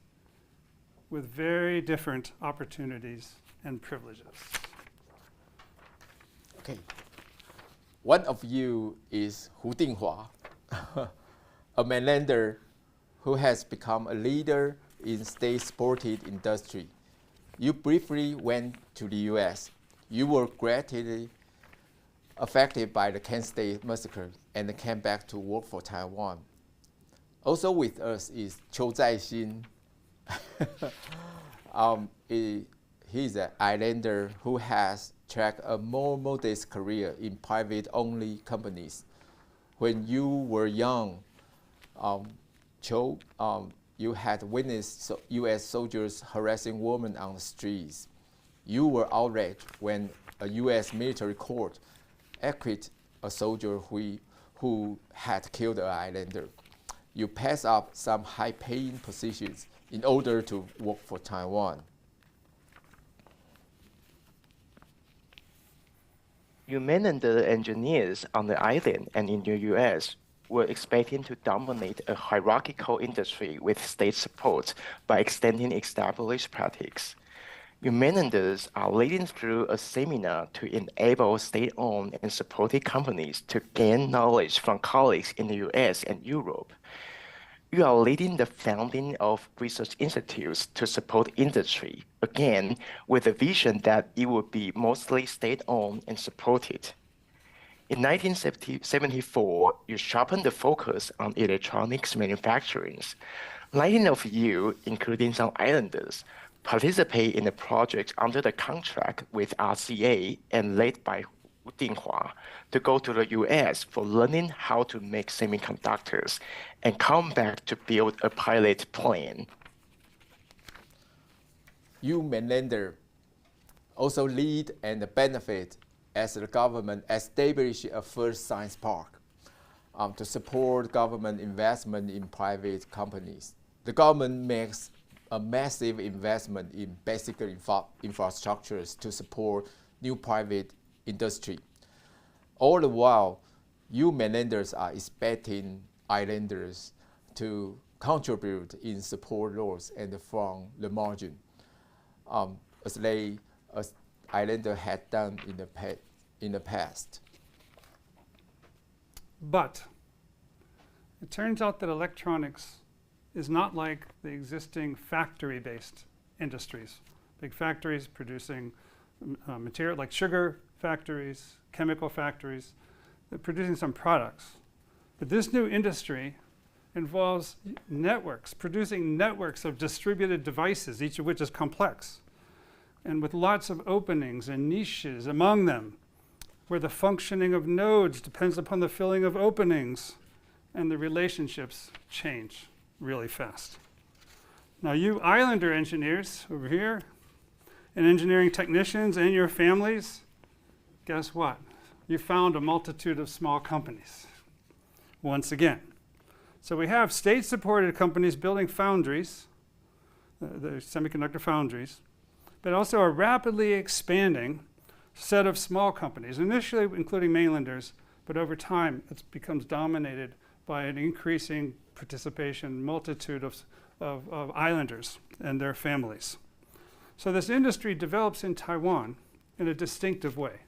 Speaker 3: with very different opportunities and privileges.
Speaker 8: Okay. One of you is Hu Dinghua, a mainlander who has become a leader in state-supported industry. You briefly went to the US. You were greatly affected by the Kent State massacre and came back to work for Taiwan. Also with us is Qiu Zaixin. He's an islander who has tracked a more modest career in private-only companies, when you were young, Cho, you had witnessed U.S. soldiers harassing women on the streets. You were outraged when a U.S. military court acquitted a soldier who had killed an islander. You passed up some high-paying positions in order to work for Taiwan.
Speaker 9: You mainlander engineers on the island and in the U.S. were expecting to dominate a hierarchical industry with state support by extending established practice. You mainlanders are leading through a seminar to enable state-owned and supported companies to gain knowledge from colleagues in the U.S. and Europe. You are leading the founding of research institutes to support industry, again, with a vision that it would be mostly state-owned and supported. In 1974, you sharpened the focus on electronics manufacturing. 19 of you, including some islanders, participate in the project under the contract with RCA and led by Dinghua to go to the US for learning how to make semiconductors and come back to build a pilot plane.
Speaker 8: You mainlander also lead and benefit as the government established a first science park to support government investment in private companies. The government makes a massive investment in basic infrastructures to support new private industry. All the while, you mainlanders are expecting islanders to contribute in support roles and from the margin, as islander had done in the past.
Speaker 3: But it turns out that electronics is not like the existing factory-based industries. Big factories producing material like sugar factories, chemical factories, they're producing some products. But this new industry involves networks, producing networks of distributed devices, each of which is complex, and with lots of openings and niches among them, where the functioning of nodes depends upon the filling of openings, and the relationships change really fast. Now you islander engineers over here, and engineering technicians and your families, guess what? You found a multitude of small companies, once again. So we have state-supported companies building foundries, the semiconductor foundries, but also a rapidly expanding set of small companies, initially including mainlanders, but over time it becomes dominated by an increasing participation multitude of islanders and their families. So this industry develops in Taiwan in a distinctive way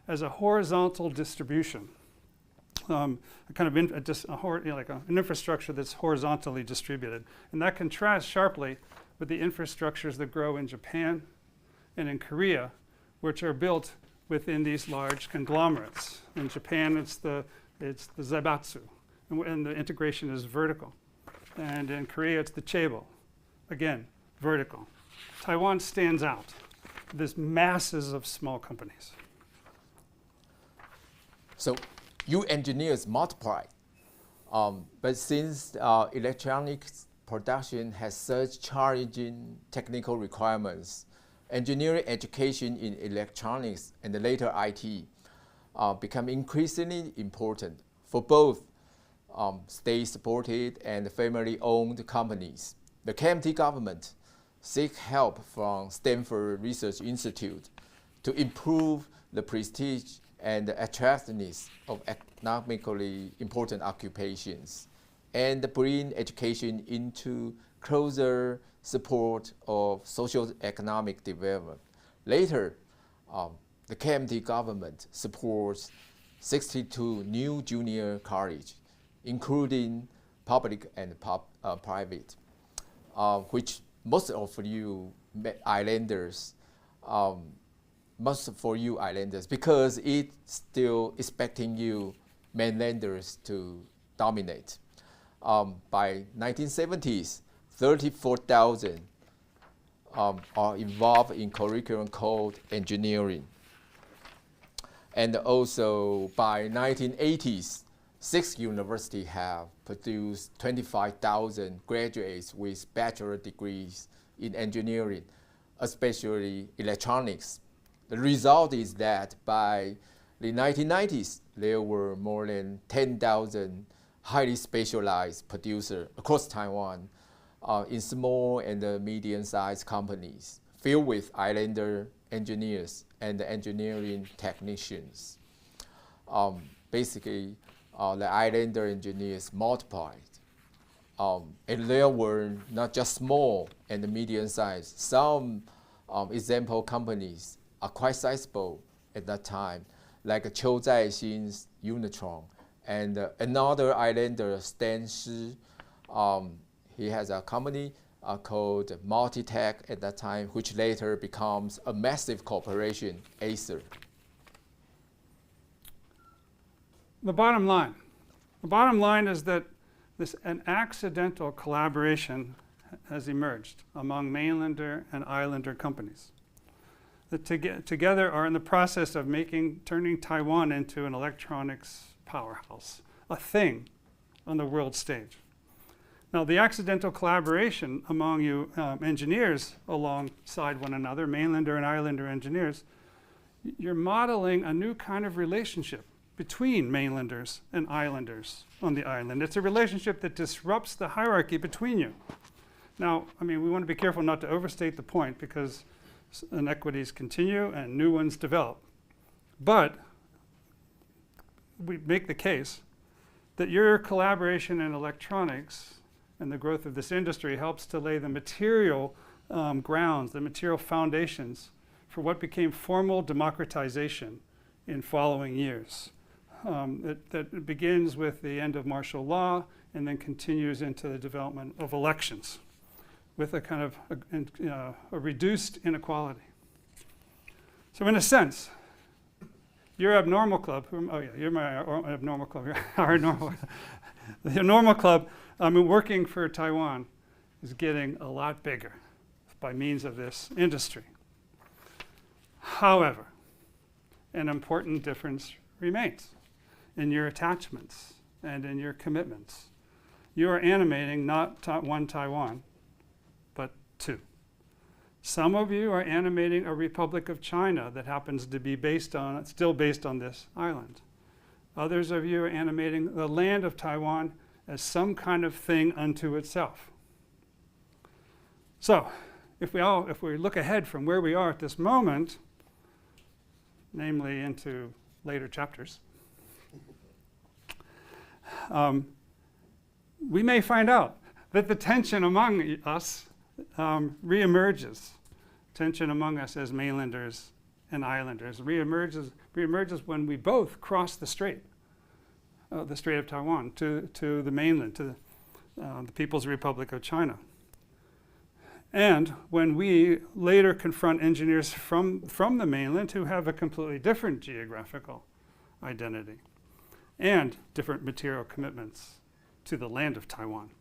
Speaker 3: as a horizontal distribution, an infrastructure that's horizontally distributed. And that contrasts sharply with the infrastructures that grow in Japan and in Korea, which are built within these large conglomerates. In Japan, it's the zaibatsu, and the integration is vertical. And in Korea, it's the chaebol, again, vertical. Taiwan stands out. There's masses of small companies.
Speaker 8: So you engineers multiply, but since electronics production has such challenging technical requirements, engineering education in electronics and later IT become increasingly important for both state-supported and family-owned companies. The KMT government seek help from Stanford Research Institute to improve the prestige and the attractiveness of economically important occupations and bring education into closer support of socio-economic development. Later, the KMT government supports 62 new junior colleges, including public and private, which most of you islanders, because it's still expecting you mainlanders to dominate. By 1970s, 34,000 are involved in curriculum called engineering. And also by 1980s, 6 universities have produced 25,000 graduates with bachelor degrees in engineering, especially electronics. The result is that by the 1990s, there were more than 10,000 highly specialized producers across Taiwan in small and medium-sized companies filled with islander engineers and engineering technicians. Basically, the islander engineers multiplied. And there were not just small and medium-sized. Some example companies are quite sizable at that time, like Chiu Zai-xin's Unitron, and another islander, Shih. He has a company called Multitech at that time, which later becomes a massive corporation, Acer.
Speaker 3: The bottom line is that an accidental collaboration has emerged among mainlander and islander companies that together are in the process of turning Taiwan into an electronics powerhouse, a thing on the world stage. Now, the accidental collaboration among you engineers alongside one another, mainlander and islander engineers, you're modeling a new kind of relationship between mainlanders and islanders on the island. It's a relationship that disrupts the hierarchy between you. Now, I mean, we want to be careful not to overstate the point because inequities continue and new ones develop. But we make the case that your collaboration in electronics and the growth of this industry helps to lay the material grounds, the material foundations for what became formal democratization in following years. That begins with the end of martial law and then continues into the development of elections with a kind of a reduced inequality. So in a sense, your abnormal club, you're my abnormal club, you're our normal, the normal club, working for Taiwan is getting a lot bigger by means of this industry. However, an important difference remains in your attachments and in your commitments. You are animating not one Taiwan, but two. Some of you are animating a Republic of China that happens to be still based on this island. Others of you are animating the land of Taiwan as some kind of thing unto itself. So, if we look ahead from where we are at this moment, namely into later chapters, we may find out that the tension among us reemerges. Tension among us as mainlanders and islanders reemerges when we both cross the Strait of Taiwan to the mainland, to the People's Republic of China. And when we later confront engineers from the mainland who have a completely different geographical identity and different material commitments to the land of Taiwan.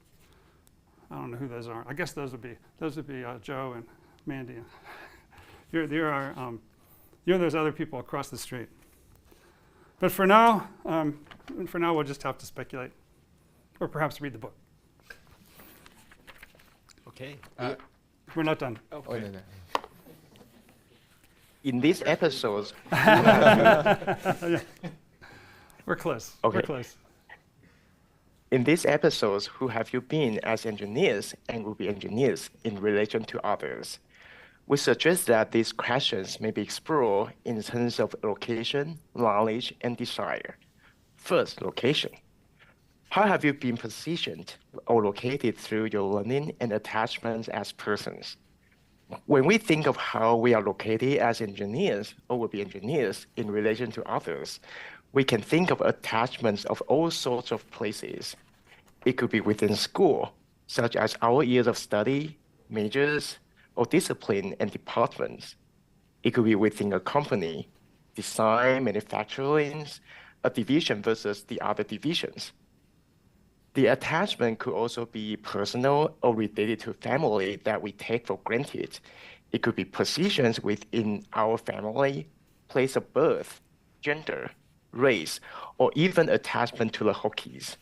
Speaker 3: I don't know who those are. I guess those would be Joe and Mandy. You're those other people across the street. But for now, we'll just have to speculate, or perhaps read the book.
Speaker 1: Okay.
Speaker 3: We're not done.
Speaker 8: Oh, no, no.
Speaker 9: In these episodes,
Speaker 3: We're close.
Speaker 9: Okay.
Speaker 3: We're close.
Speaker 9: in these episodes, who have you been as engineers and will be engineers in relation to others? We suggest that these questions may be explored in terms of location, knowledge, and desire. First, location. How have you been positioned or located through your learning and attachments as persons? When we think of how we are located as engineers or will be engineers in relation to others, we can think of attachments of all sorts of places. It could be within school, such as our years of study, majors, or discipline and departments. It could be within a company, design, manufacturing, a division versus the other divisions. The attachment could also be personal or related to family that we take for granted. It could be positions within our family, place of birth, gender, race, or even attachment to the Hokkies.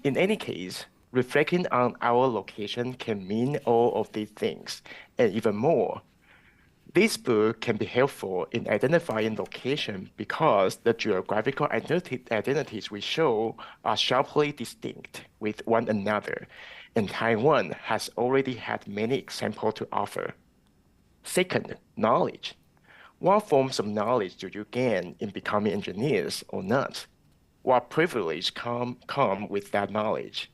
Speaker 9: In any case, reflecting on our location can mean all of these things, and even more. This book can be helpful in identifying location because the geographical identities we show are sharply distinct with one another, and Taiwan has already had many examples to offer. Second, knowledge. What forms of knowledge do you gain in becoming engineers or not? What privilege come with that knowledge?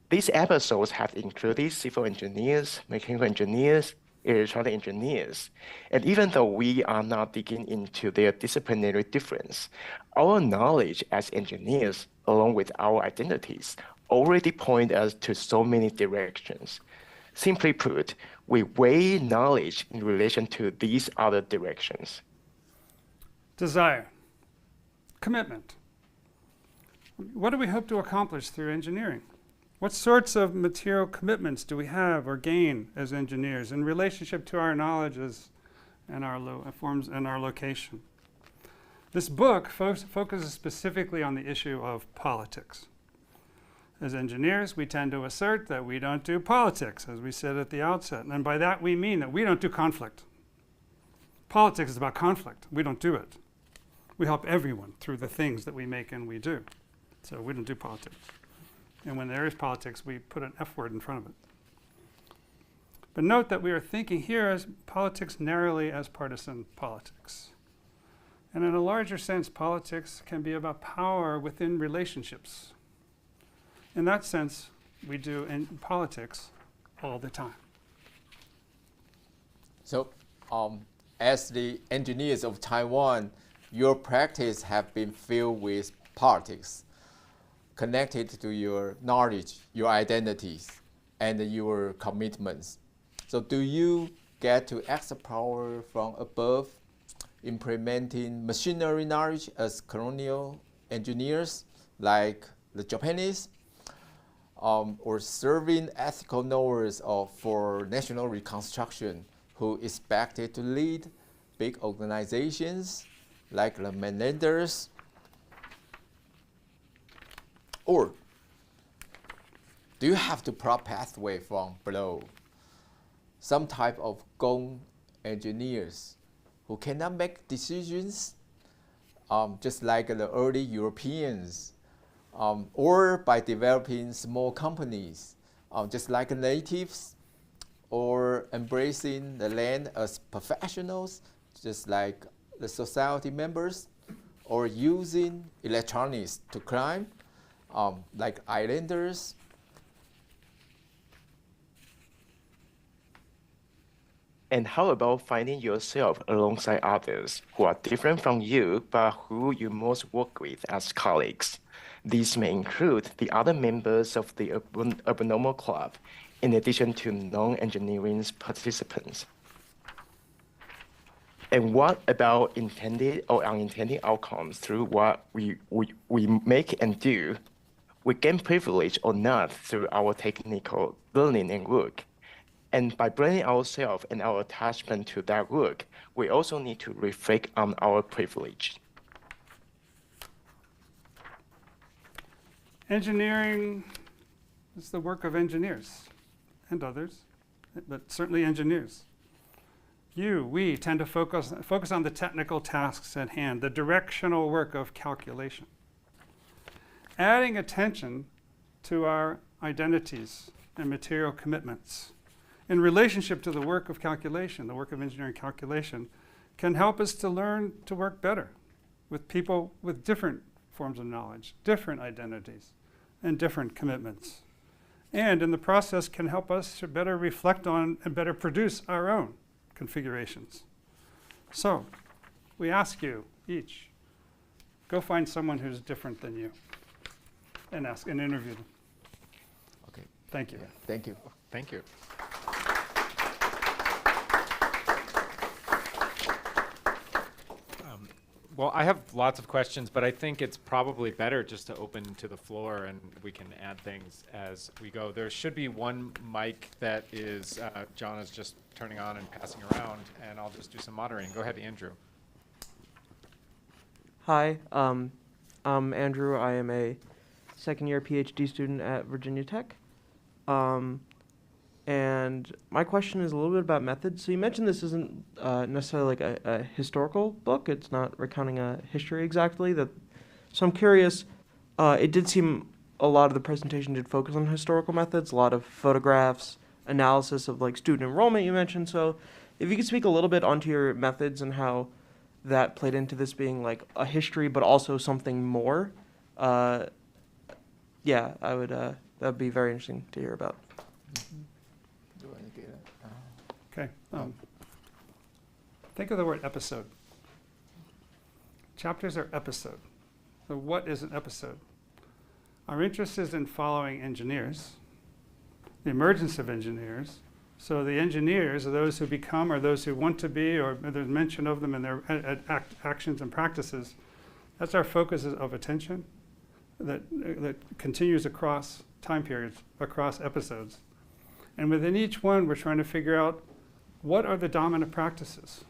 Speaker 9: These episodes have included civil engineers, mechanical engineers, electronic engineers, and even though we are not digging into their disciplinary difference, our knowledge as engineers, along with our identities, already point us to so many directions. Simply put, we weigh knowledge in relation to these other directions.
Speaker 3: Desire. Commitment. What do we hope to accomplish through engineering? What sorts of material commitments do we have or gain as engineers in relationship to our knowledges and our forms and our location? This book focuses specifically on the issue of politics. As engineers, we tend to assert that we don't do politics, as we said at the outset. And by that, we mean that we don't do conflict. Politics is about conflict. We don't do it. We help everyone through the things that we make and we do. So we don't do politics. And when there is politics, we put an F word in front of it. But note that we are thinking here as politics narrowly as partisan politics. And in a larger sense, politics can be about power within relationships. In that sense, we do in politics all the time.
Speaker 8: So, as the engineers of Taiwan, your practice have been filled with politics, connected to your knowledge, your identities, and your commitments. So do you get to exert power from above, implementing machinery knowledge as colonial engineers like the Japanese, or serving ethical knowledge for national reconstruction who expected to lead big organizations like the mainlanders? Or do you have to plot pathway from below? Some type of gong engineers who cannot make decisions, just like the early Europeans, or by developing small companies, just like natives, or embracing the land as professionals, just like the society members, or using electronics to climb, like islanders.
Speaker 9: And how about finding yourself alongside others who are different from you, but who you most work with as colleagues? These may include the other members of the Abnormal Club, in addition to non-engineering participants. And what about intended or unintended outcomes through what we make and do? We gain privilege or not through our technical learning and work. And by branding ourselves and our attachment to that work, we also need to reflect on our privilege.
Speaker 3: Engineering is the work of engineers and others, but certainly engineers. We tend to focus on the technical tasks at hand, the directional work of calculation. Adding attention to our identities and material commitments in relationship to the work of calculation, the work of engineering calculation, can help us to learn to work better with people with different forms of knowledge, different identities, and different commitments. And in the process can help us to better reflect on and better produce our own configurations. So we ask you each, go find someone who's different than you and ask and interview them.
Speaker 8: Okay.
Speaker 3: Thank you.
Speaker 8: Yeah, thank you.
Speaker 1: Thank you. Well, I have lots of questions, but I think it's probably better just to open to the floor and we can add things as we go. There should be one mic that is, John is just turning on and passing around, and I'll just do some moderating. Go ahead, Andrew.
Speaker 10: Hi, I'm Andrew. I am a second-year PhD student at Virginia Tech. And my question is a little bit about methods. So you mentioned this isn't necessarily like a historical book. It's not recounting a history exactly. So I'm curious, it did seem a lot of the presentation did focus on historical methods, a lot of photographs, analysis of like student enrollment you mentioned. So if you could speak a little bit onto your methods and how that played into this being like a history, but also something more, yeah, I would, that'd be very interesting to hear about.
Speaker 8: Do I get it?
Speaker 3: Okay. Think of the word episode. Chapters are episode. So what is an episode? Our interest is in following engineers, the emergence of engineers. So the engineers are those who become or those who want to be, or there's mention of them in their actions and practices. That's our focus of attention that continues across time periods, across episodes. And within each one, we're trying to figure out what are the dominant practices?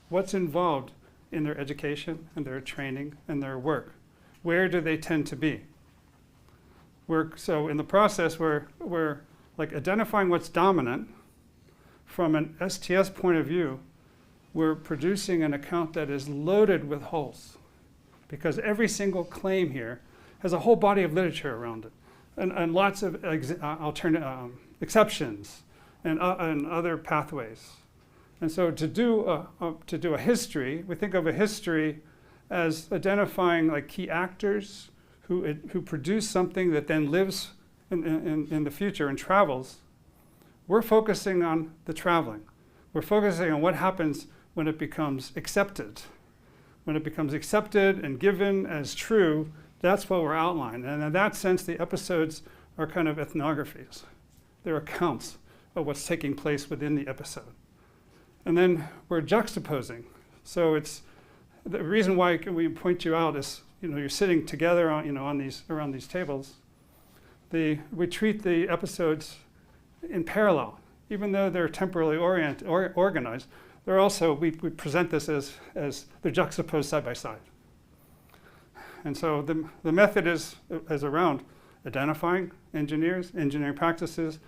Speaker 3: What's involved in their education and their training and their work? Where do they tend to be? So in the process, we're like identifying what's dominant. From an STS point of view, we're producing an account that is loaded with holes, because every single claim here has a whole body of literature around it, and lots of exceptions and other pathways. And so to do a history, we think of a history as identifying like key actors who produce something that then lives in the future and travels. We're focusing on the traveling. We're focusing on what happens when it becomes accepted. When it becomes accepted and given as true, that's what we're outlining. And in that sense, the episodes are kind of ethnographies. They're accounts of what's taking place within the episode. And then we're juxtaposing. So it's the reason why we point you out is, you're sitting together on, around these tables. We treat the episodes in parallel, even though they're temporally organized. They're also, we present this as they're juxtaposed side by side. And so the method is around identifying engineering practices,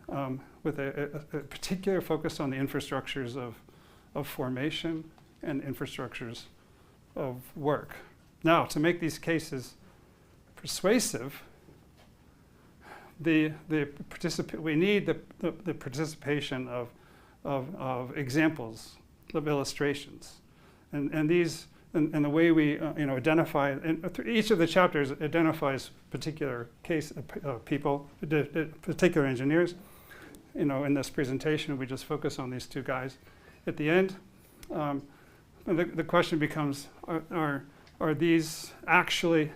Speaker 3: with a particular focus on the infrastructures of formation and infrastructures of work. Now, to make these cases persuasive, we need the participation of examples, of illustrations, and these, and the way we identify, and each of the chapters identifies particular case people, particular engineers. In this presentation, we just focus on these two guys. At the end, the question becomes: Are these actually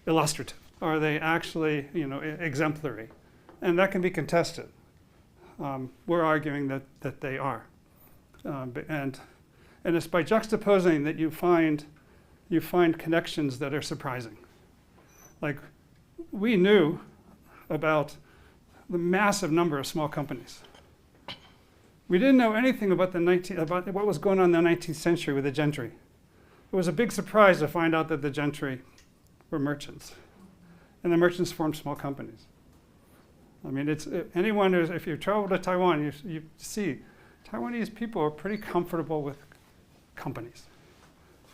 Speaker 3: illustrative? Are they actually, exemplary? And that can be contested. We're arguing that they are, and it's by juxtaposing that you find connections that are surprising. Like, we knew about the massive number of small companies. We didn't know anything about about what was going on in the 19th century with the gentry. It was a big surprise to find out that the gentry were merchants, and the merchants formed small companies. I mean, it's anyone who's, if you travel to Taiwan, you see Taiwanese people are pretty comfortable with companies,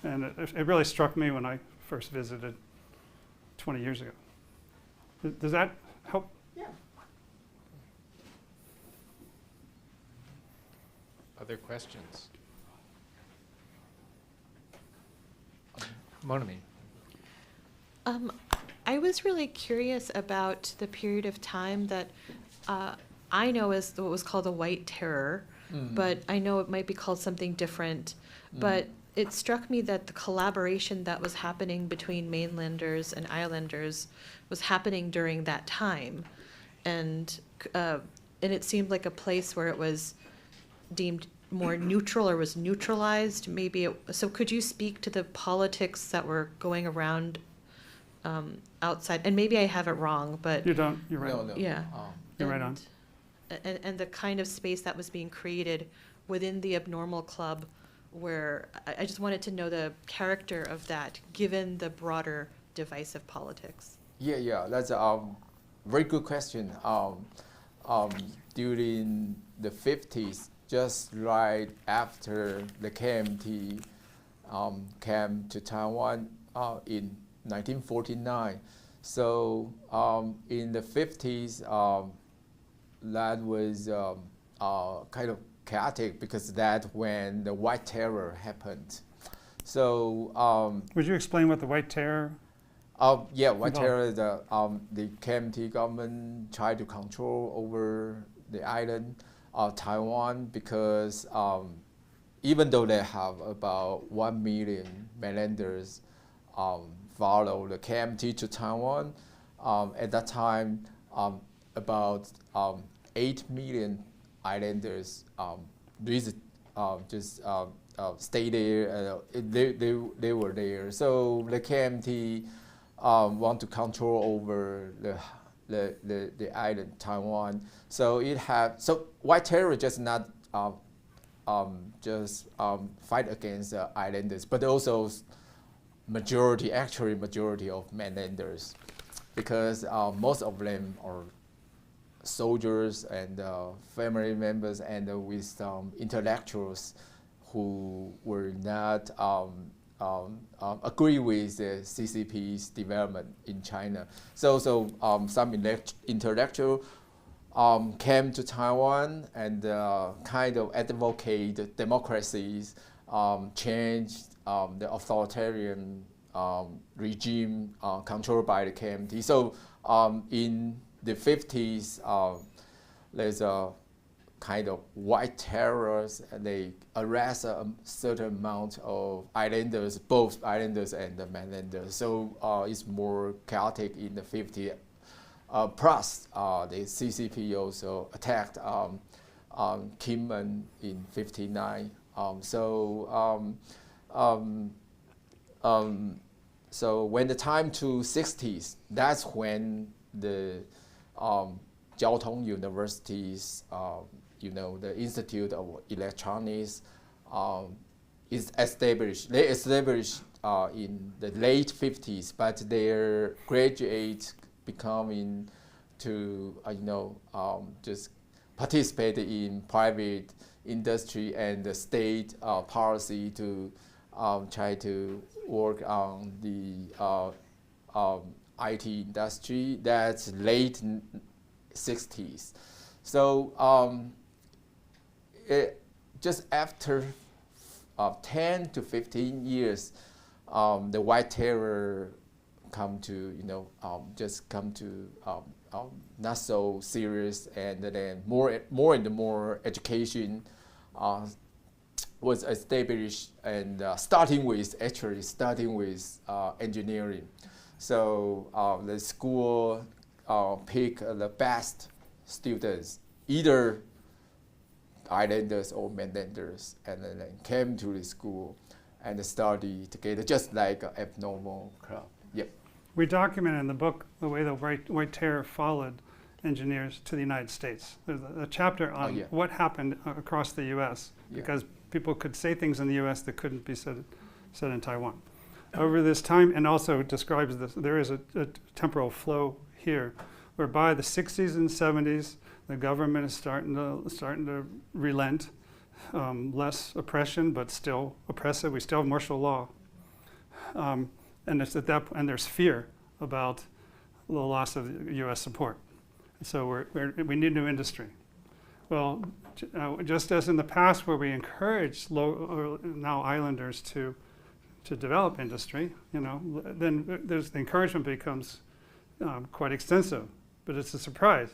Speaker 3: and it really struck me when I first visited 20 years ago. Does that help?
Speaker 1: Yeah. Other questions? Monami.
Speaker 7: I was really curious about the period of time that I know as what was called the White Terror, but I know it might be called something different. But it struck me that the collaboration that was happening between mainlanders and islanders was happening during that time, and it seemed like a place where it was deemed more neutral or was neutralized. So could you speak to the politics that were going around outside? And maybe I have it wrong, but
Speaker 3: you don't. You're right.
Speaker 8: No.
Speaker 7: yeah,
Speaker 3: You're right on.
Speaker 7: And the kind of space that was being created within the Abnormal Club, where I just wanted to know the character of that, given the broader divisive politics?
Speaker 8: Yeah, that's a very good question. During the 50s, just right after the KMT came to Taiwan in 1949. So in the 50s, that was kind of chaotic because that's when the White Terror happened. So
Speaker 3: would you explain what the White Terror?
Speaker 8: Yeah, White Terror, the KMT government tried to control over the island of Taiwan because even though they have about 1 million mainlanders follow the KMT to Taiwan, at that time about 8 million islanders stay there. They were there. So the KMT want to control over the island Taiwan. So White Terror just not fight against the islanders, but also majority of mainlanders, because most of them are soldiers and family members and with some intellectuals who were not agree with the CCP's development in China. So some intellectual came to Taiwan and kind of advocate democracies, changed the authoritarian regime controlled by the KMT. So in the 50s, there's a kind of white terrors, and they arrest a certain amount of islanders, both islanders and the mainlanders. So it's more chaotic in the 50s. Plus, the CCP also attacked Kinmen in 59. So when the time to 60s, that's when the Jiaotong universities, the Institute of Electronics is established. They established in the late 50s, but their graduates becoming to just participate in private industry and the state policy to try to work on the IT industry. That's late 60s. So just after 10 to 15 years, the White Terror come to not so serious, and then more and more education was established, and starting with engineering. So the school pick the best students, either islanders or mainlanders, and then came to the school and study together, just like an abnormal club. Yep.
Speaker 3: We document in the book the way the White Terror followed engineers to the United States. There's a chapter on what happened across the U.S. because people could say things in the U.S. that couldn't be said in Taiwan. Over this time, and also describes this, there is a temporal flow here, where by the 60s and 70s, the government is starting to relent, less oppression, but still oppressive. We still have martial law, and it's at that and there's fear about the loss of U.S. support. So we need new industry. Well, just as in the past, where we encouraged now islanders to develop industry, then the encouragement becomes quite extensive. But it's a surprise,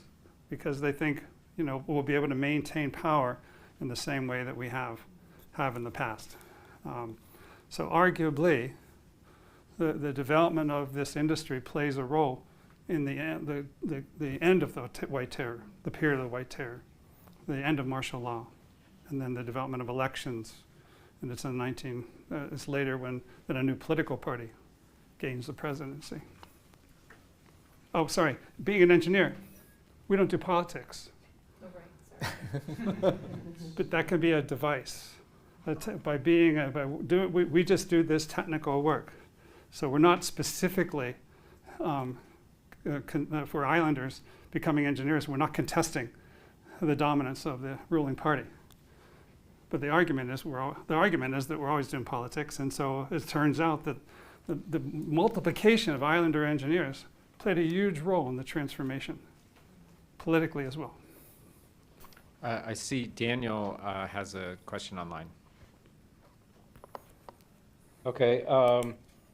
Speaker 3: because they think we'll be able to maintain power in the same way that we have in the past. So arguably, the development of this industry plays a role in the end of the White Terror, the period of the White Terror, the end of martial law, and then the development of elections. And it's it's later when a new political party gains the presidency. Oh, sorry, being an engineer, we don't do politics.
Speaker 7: Oh, right, sorry.
Speaker 3: But that can be a device. We just do this technical work. So we're not specifically, for islanders becoming engineers, we're not contesting the dominance of the ruling party. But the argument is that we're always doing politics, and so it turns out that the multiplication of islander engineers played a huge role in the transformation, politically as well.
Speaker 1: I see Daniel has a question online.
Speaker 11: Okay.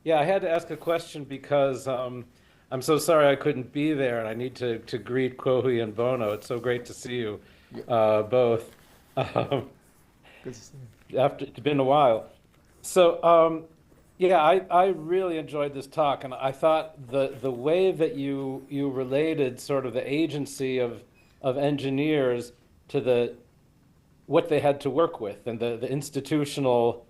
Speaker 11: Yeah, I had to ask a question because I'm so sorry I couldn't be there, and I need to greet Kuo-Hui and Bono. It's so great to see you both. Good to see you. It's been a while. So, yeah, I really enjoyed this talk, and I thought the way that you related sort of the agency of engineers to what they had to work with, and the institutional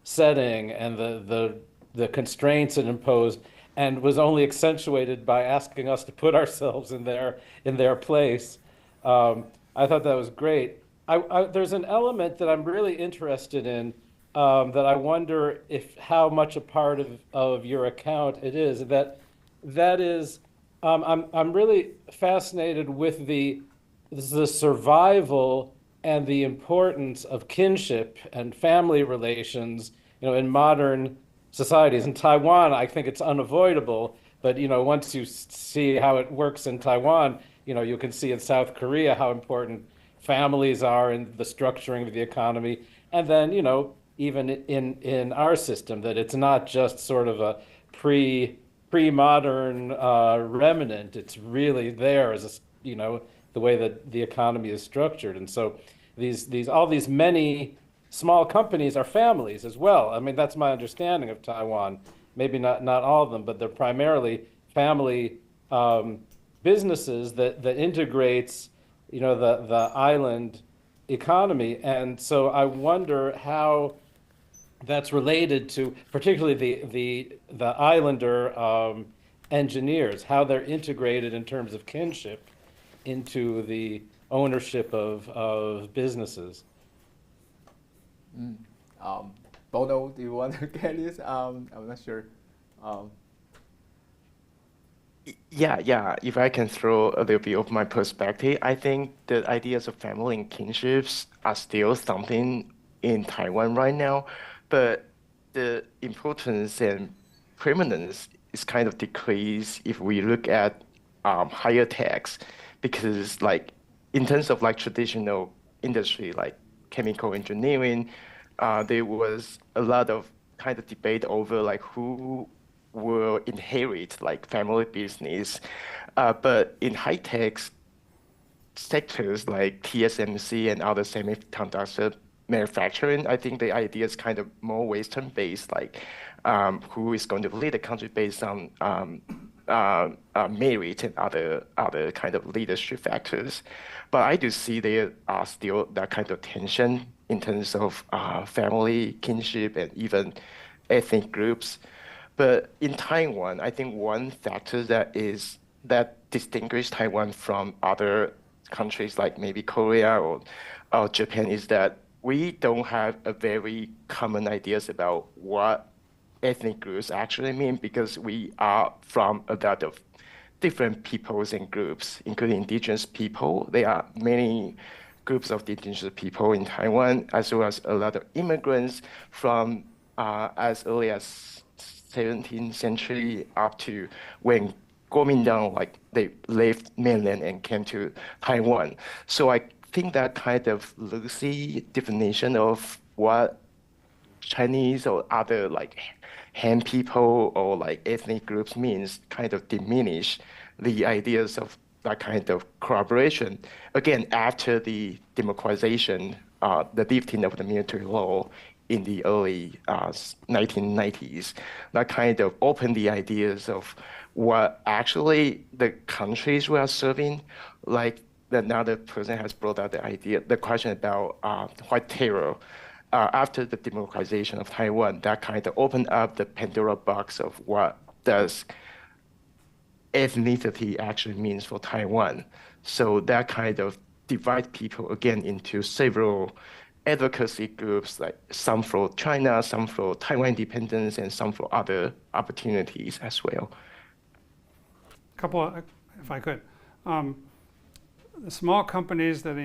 Speaker 11: setting and the constraints it imposed, and was only accentuated by asking us to put ourselves in their place. I thought that was great. There's an element that I'm really interested in that I wonder how much a part of your account it is. That is, I'm really fascinated with the survival and the importance of kinship and family relations, in modern societies. In Taiwan, I think it's unavoidable, but once you see how it works in Taiwan, you can see in South Korea how important families are in the structuring of the economy, and then even in our system, that it's not just sort of a pre-modern remnant. It's really there as the way that the economy is structured. And so all these many small companies are families as well. I mean, that's my understanding of Taiwan. Maybe not all of them, but they're primarily family businesses that integrates the island economy. And so I wonder how that's related to particularly the islander engineers, how they're integrated in terms of kinship into the ownership of businesses.
Speaker 8: Bono, do you want to get this? I'm not sure.
Speaker 9: Yeah. If I can throw a little bit of my perspective, I think the ideas of family and kinships are still something in Taiwan right now, but the importance and prominence is kind of decreased if we look at higher techs, because in terms of traditional industry like chemical engineering, there was a lot of kind of debate over who will inherit family business, but in high tech sectors like TSMC and other semiconductor manufacturing, I think the idea is kind of more Western based, who is going to lead the country based on merit and other kind of leadership factors. But I do see there are still that kind of tension in terms of family, kinship, and even ethnic groups. But in Taiwan, I think one factor that distinguishes Taiwan from other countries like maybe Korea or Japan is that we don't have a very common ideas about what ethnic groups actually mean, because we are from a lot of different peoples and groups, including indigenous people. There are many groups of indigenous people in Taiwan, as well as a lot of immigrants from as early as 17th century up to when Kuomintang, they left mainland and came to Taiwan. So I think that kind of loosey definition of what Chinese or other Han people or ethnic groups means kind of diminish the ideas of that kind of collaboration. Again, after the democratization, the lifting of the military law in the early 1990s, that kind of opened the ideas of what actually the countries we are serving. Another person has brought out the question about white terror. After the democratization of Taiwan, that kind of opened up the Pandora box of what does ethnicity actually means for Taiwan. So that kind of divide people again into several advocacy groups, like some for China, some for Taiwan independence, and some for other opportunities as well.
Speaker 3: Couple, if I could. The small companies that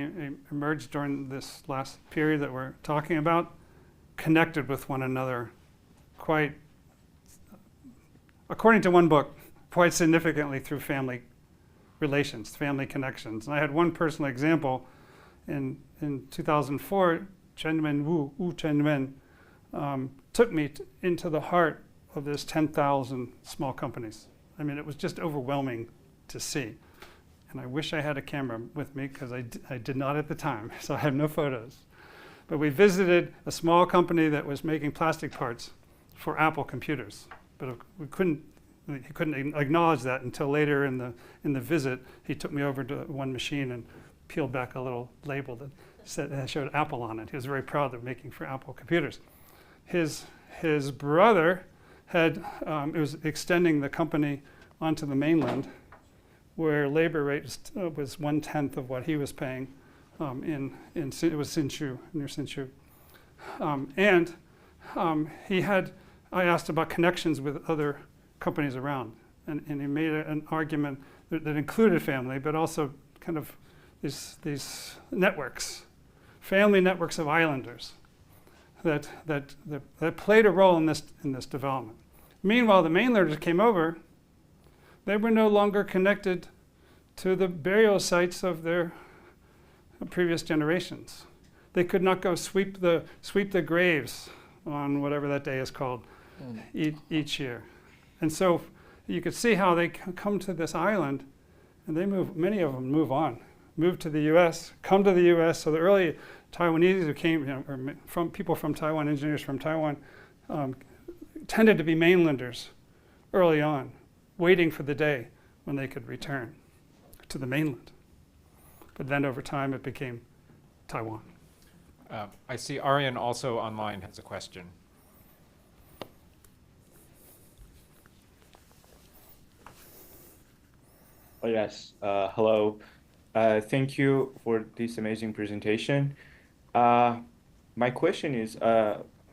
Speaker 3: emerged during this last period that we're talking about connected with one another quite, according to one book, quite significantly through family relations, family connections. And I had one personal example. In 2004, Wu Chenwen, took me into the heart of this 10,000 small companies. I mean, it was just overwhelming to see. And I wish I had a camera with me, because I did not at the time, so I have no photos. But we visited a small company that was making plastic parts for Apple computers. But he couldn't acknowledge that until later in the visit. He took me over to one machine and peeled back a little label that showed Apple on it. He was very proud of making for Apple computers. His brother it was extending the company onto the mainland, where labor rate was 1/10 of what he was paying. It was Hsinchu, near Hsinchu. I asked about connections with other companies around, and he made an argument that included family, but also kind of these networks, family networks of islanders that played a role in this development. Meanwhile, the mainlanders came over. They were no longer connected to the burial sites of their previous generations. They could not go sweep the graves on whatever that day is called each year. And so you could see how they come to this island, and many of them move to the US, come to the US. So the early Taiwanese who came, or people from Taiwan, engineers from Taiwan, tended to be mainlanders early on, waiting for the day when they could return to the mainland. But then over time it became Taiwan.
Speaker 1: I see Aryan also online has a question.
Speaker 6: Oh, yes. Hello. Thank you for this amazing presentation. My question is,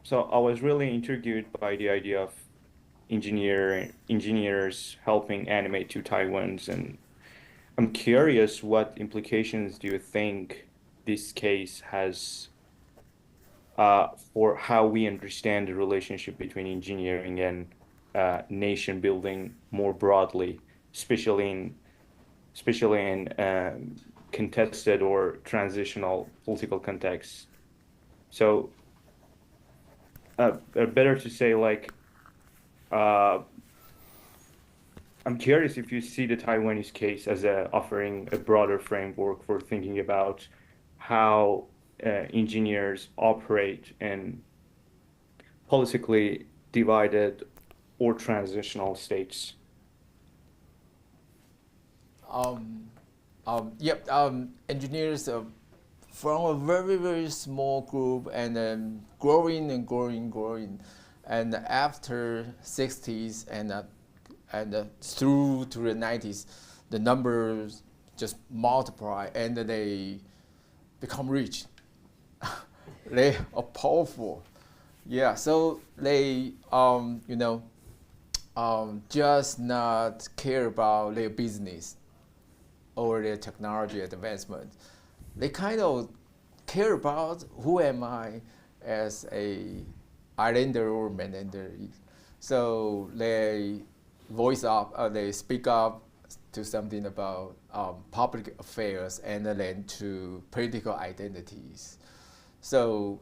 Speaker 6: so I was really intrigued by the idea of engineers helping animate two Taiwans, and I'm curious, what implications do you think this case has for how we understand the relationship between engineering and nation building more broadly, especially in contested or transitional political contexts? So, better to say, like, I'm curious if you see the Taiwanese case as offering a broader framework for thinking about how engineers operate in politically divided or transitional states.
Speaker 8: Engineers from a very, very small group, and then growing and growing. And after 60s and through to the 90s, the numbers just multiply, and they become rich. They are powerful. Yeah, so they, just not care about their business or their technology advancement. They kind of care about who am I as a islander or mainlander. So they voice up, they speak up to something about public affairs, and then to political identities. So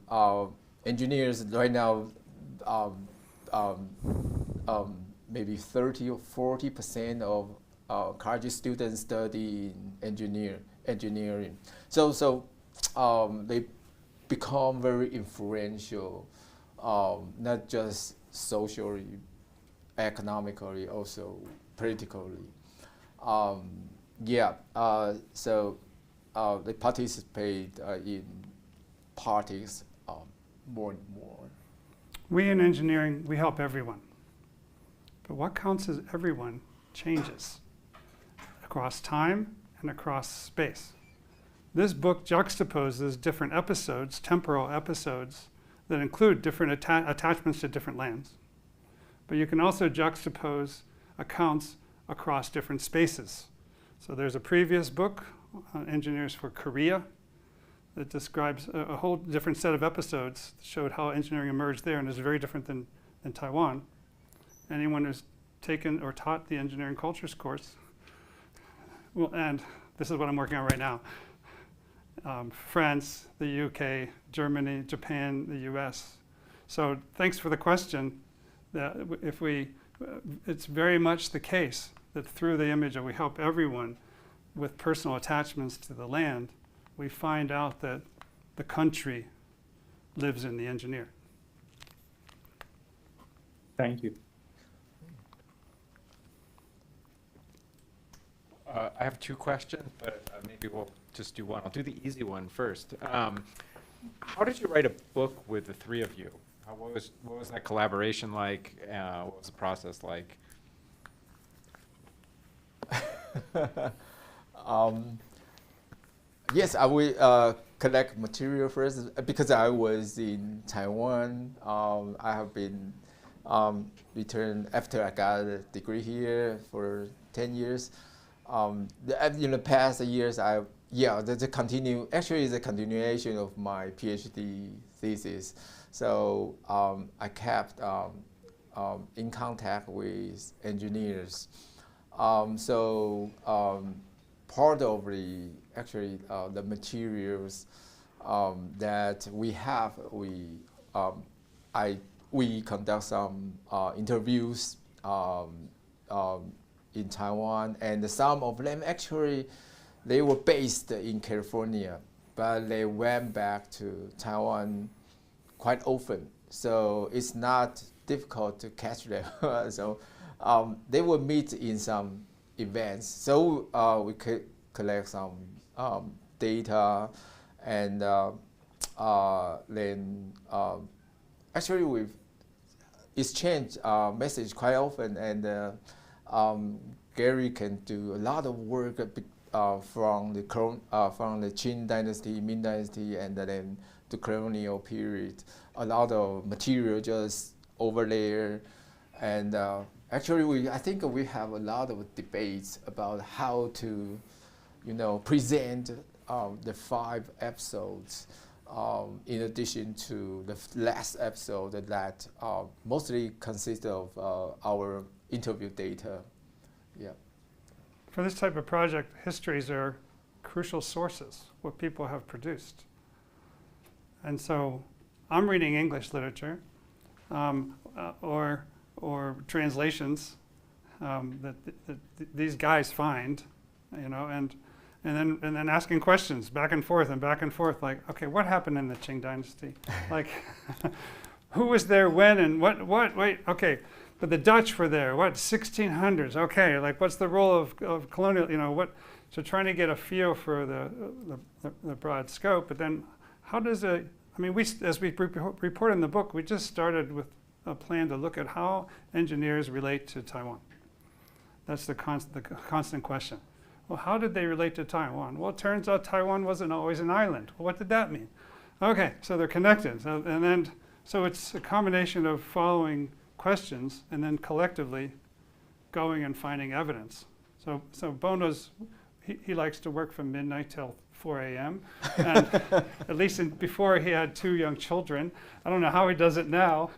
Speaker 8: engineers right now, maybe 30 or 40% of college students study in engineering. So they become very influential, not just socially, economically, also politically. So they participate in politics more and more.
Speaker 3: We in engineering, we help everyone. But what counts as everyone changes across time and across space. This book juxtaposes different episodes, temporal episodes, that include different attachments to different lands. But you can also juxtapose accounts across different spaces. So there's a previous book, Engineers for Korea, that describes a whole different set of episodes that showed how engineering emerged there, and is very different than Taiwan. Anyone who's taken or taught the engineering cultures course, well, and this is what I'm working on right now, France, the UK, Germany, Japan, the US. So thanks for the question. That if we, it's very much the case that through the image, we help everyone with personal attachments to the land, we find out that the country lives in the engineer.
Speaker 6: Thank you.
Speaker 1: I have two questions, but maybe we'll just do one. I'll do the easy one first. How did you write a book with the three of you? What was that collaboration like? What was the process like?
Speaker 8: Yes, I will collect material first because I was in Taiwan. I have been returned after I got a degree here for 10 years. In the past years, the continuation of my PhD thesis. So I kept in contact with engineers. Part of the materials that we have, we conduct some interviews in Taiwan, and some of them actually they were based in California, but they went back to Taiwan quite often. So it's not difficult to catch them. So they will meet in some events. So we could collect some data, and then actually we've exchanged message quite often, and Gary can do a lot of work from the Qing dynasty, Ming dynasty, and then the colonial period. A lot of material just over there, and actually I think we have a lot of debates about how to, present the 5 episodes in addition to the last episode that mostly consists of our interview data. Yeah.
Speaker 3: For this type of project, histories are crucial sources, what people have produced. And so I'm reading English literature or translations that these guys find, and then asking questions back and forth, like, okay, what happened in the Qing dynasty? Like, who was there when and what, wait, okay. But the Dutch were there, 1600s, okay, like what's the role of colonial, so trying to get a feel for the broad scope, but then how does as we report in the book, we just started with a plan to look at how engineers relate to Taiwan. That's the constant question. Well, how did they relate to Taiwan? Well, it turns out Taiwan wasn't always an island. Well, what did that mean? Okay, so they're connected. So it's a combination of following questions and then collectively going and finding evidence. So Bono's, he likes to work from midnight till 4 a.m. And at least before he had 2 young children. I don't know how he does it now.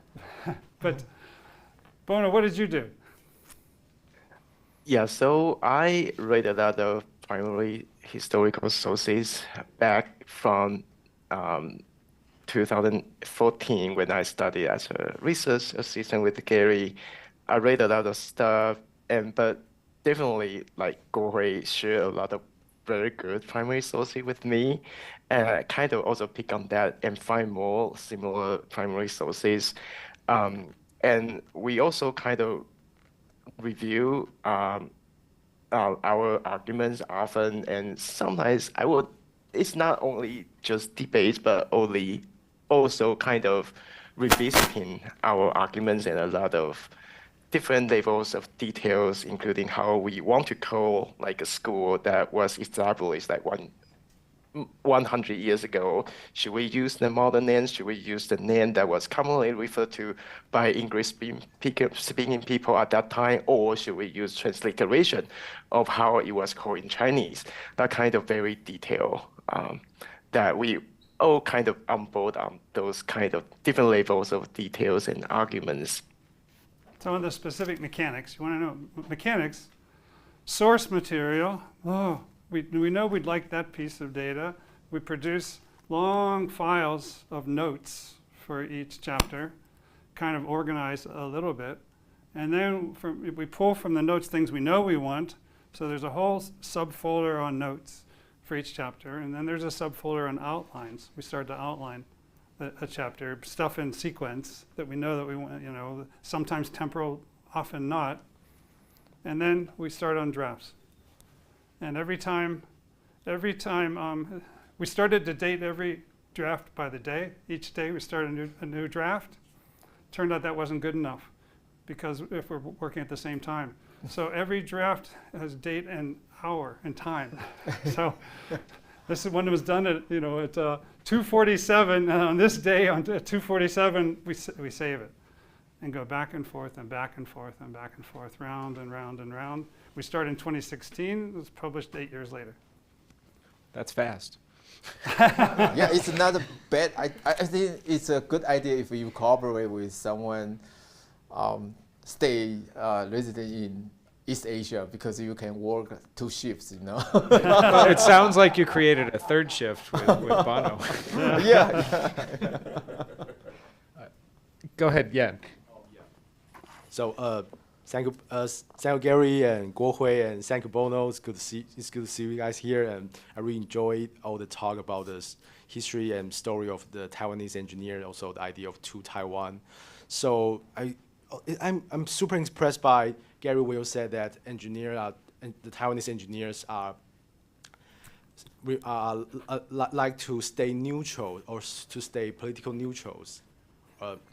Speaker 3: But Bono, what did you do?
Speaker 9: Yeah, so I read a lot of primary historical sources back from 2014 when I studied as a research assistant with Gary. I read a lot of stuff, but definitely like Kuo-Hui shared a lot of very good primary sources with me, and I kind of also pick on that and find more similar primary sources. And we also kind of review our arguments often, and sometimes it's not only just debates, but also kind of revisiting our arguments and a lot of different levels of details, including how we want to call like a school that was established like 100 years ago? Should we use the modern name? Should we use the name that was commonly referred to by English-speaking people at that time? Or should we use transliteration of how it was called in Chinese? That kind of very detailed that we all kind of on board on those kind of different levels of details and arguments.
Speaker 3: So on the specific mechanics, you want to know mechanics, source material. Oh, we know we'd like that piece of data. We produce long files of notes for each chapter, kind of organized a little bit. And then we pull from the notes things we know we want. So there's a whole subfolder on notes for each chapter. And then there's a subfolder on outlines. We start to outline a chapter, stuff in sequence that we know that we want, you know, sometimes temporal, often not. And then we start on drafts. And every time we started to date every draft by the day. Each day we started a new draft. Turned out that wasn't good enough because if we're working at the same time. So every draft has date and hour and time. So this is when it was done at, you know, at 2:47, and on this day, on 2:47, we save it and go back and forth and back and forth and back and forth, round and round and round. We started in 2016. It was published 8 years later.
Speaker 1: That's fast.
Speaker 8: Yeah, it's not a bad. I think it's a good idea if you cooperate with someone, stay resident in East Asia, because you can work 2 shifts, you know.
Speaker 1: Well, it sounds like you created a 3rd shift with Bono.
Speaker 8: Yeah.
Speaker 1: Go ahead, Yan.
Speaker 12: So thank you, Gary and Kuo-Hui, and thank you, Bono. It's good to see you guys here, and I really enjoyed all the talk about this history and story of the Taiwanese engineer, also the idea of 2 Taiwan. So I'm super impressed by Gary Will said that the Taiwanese engineers like to stay neutral or to stay political neutrals.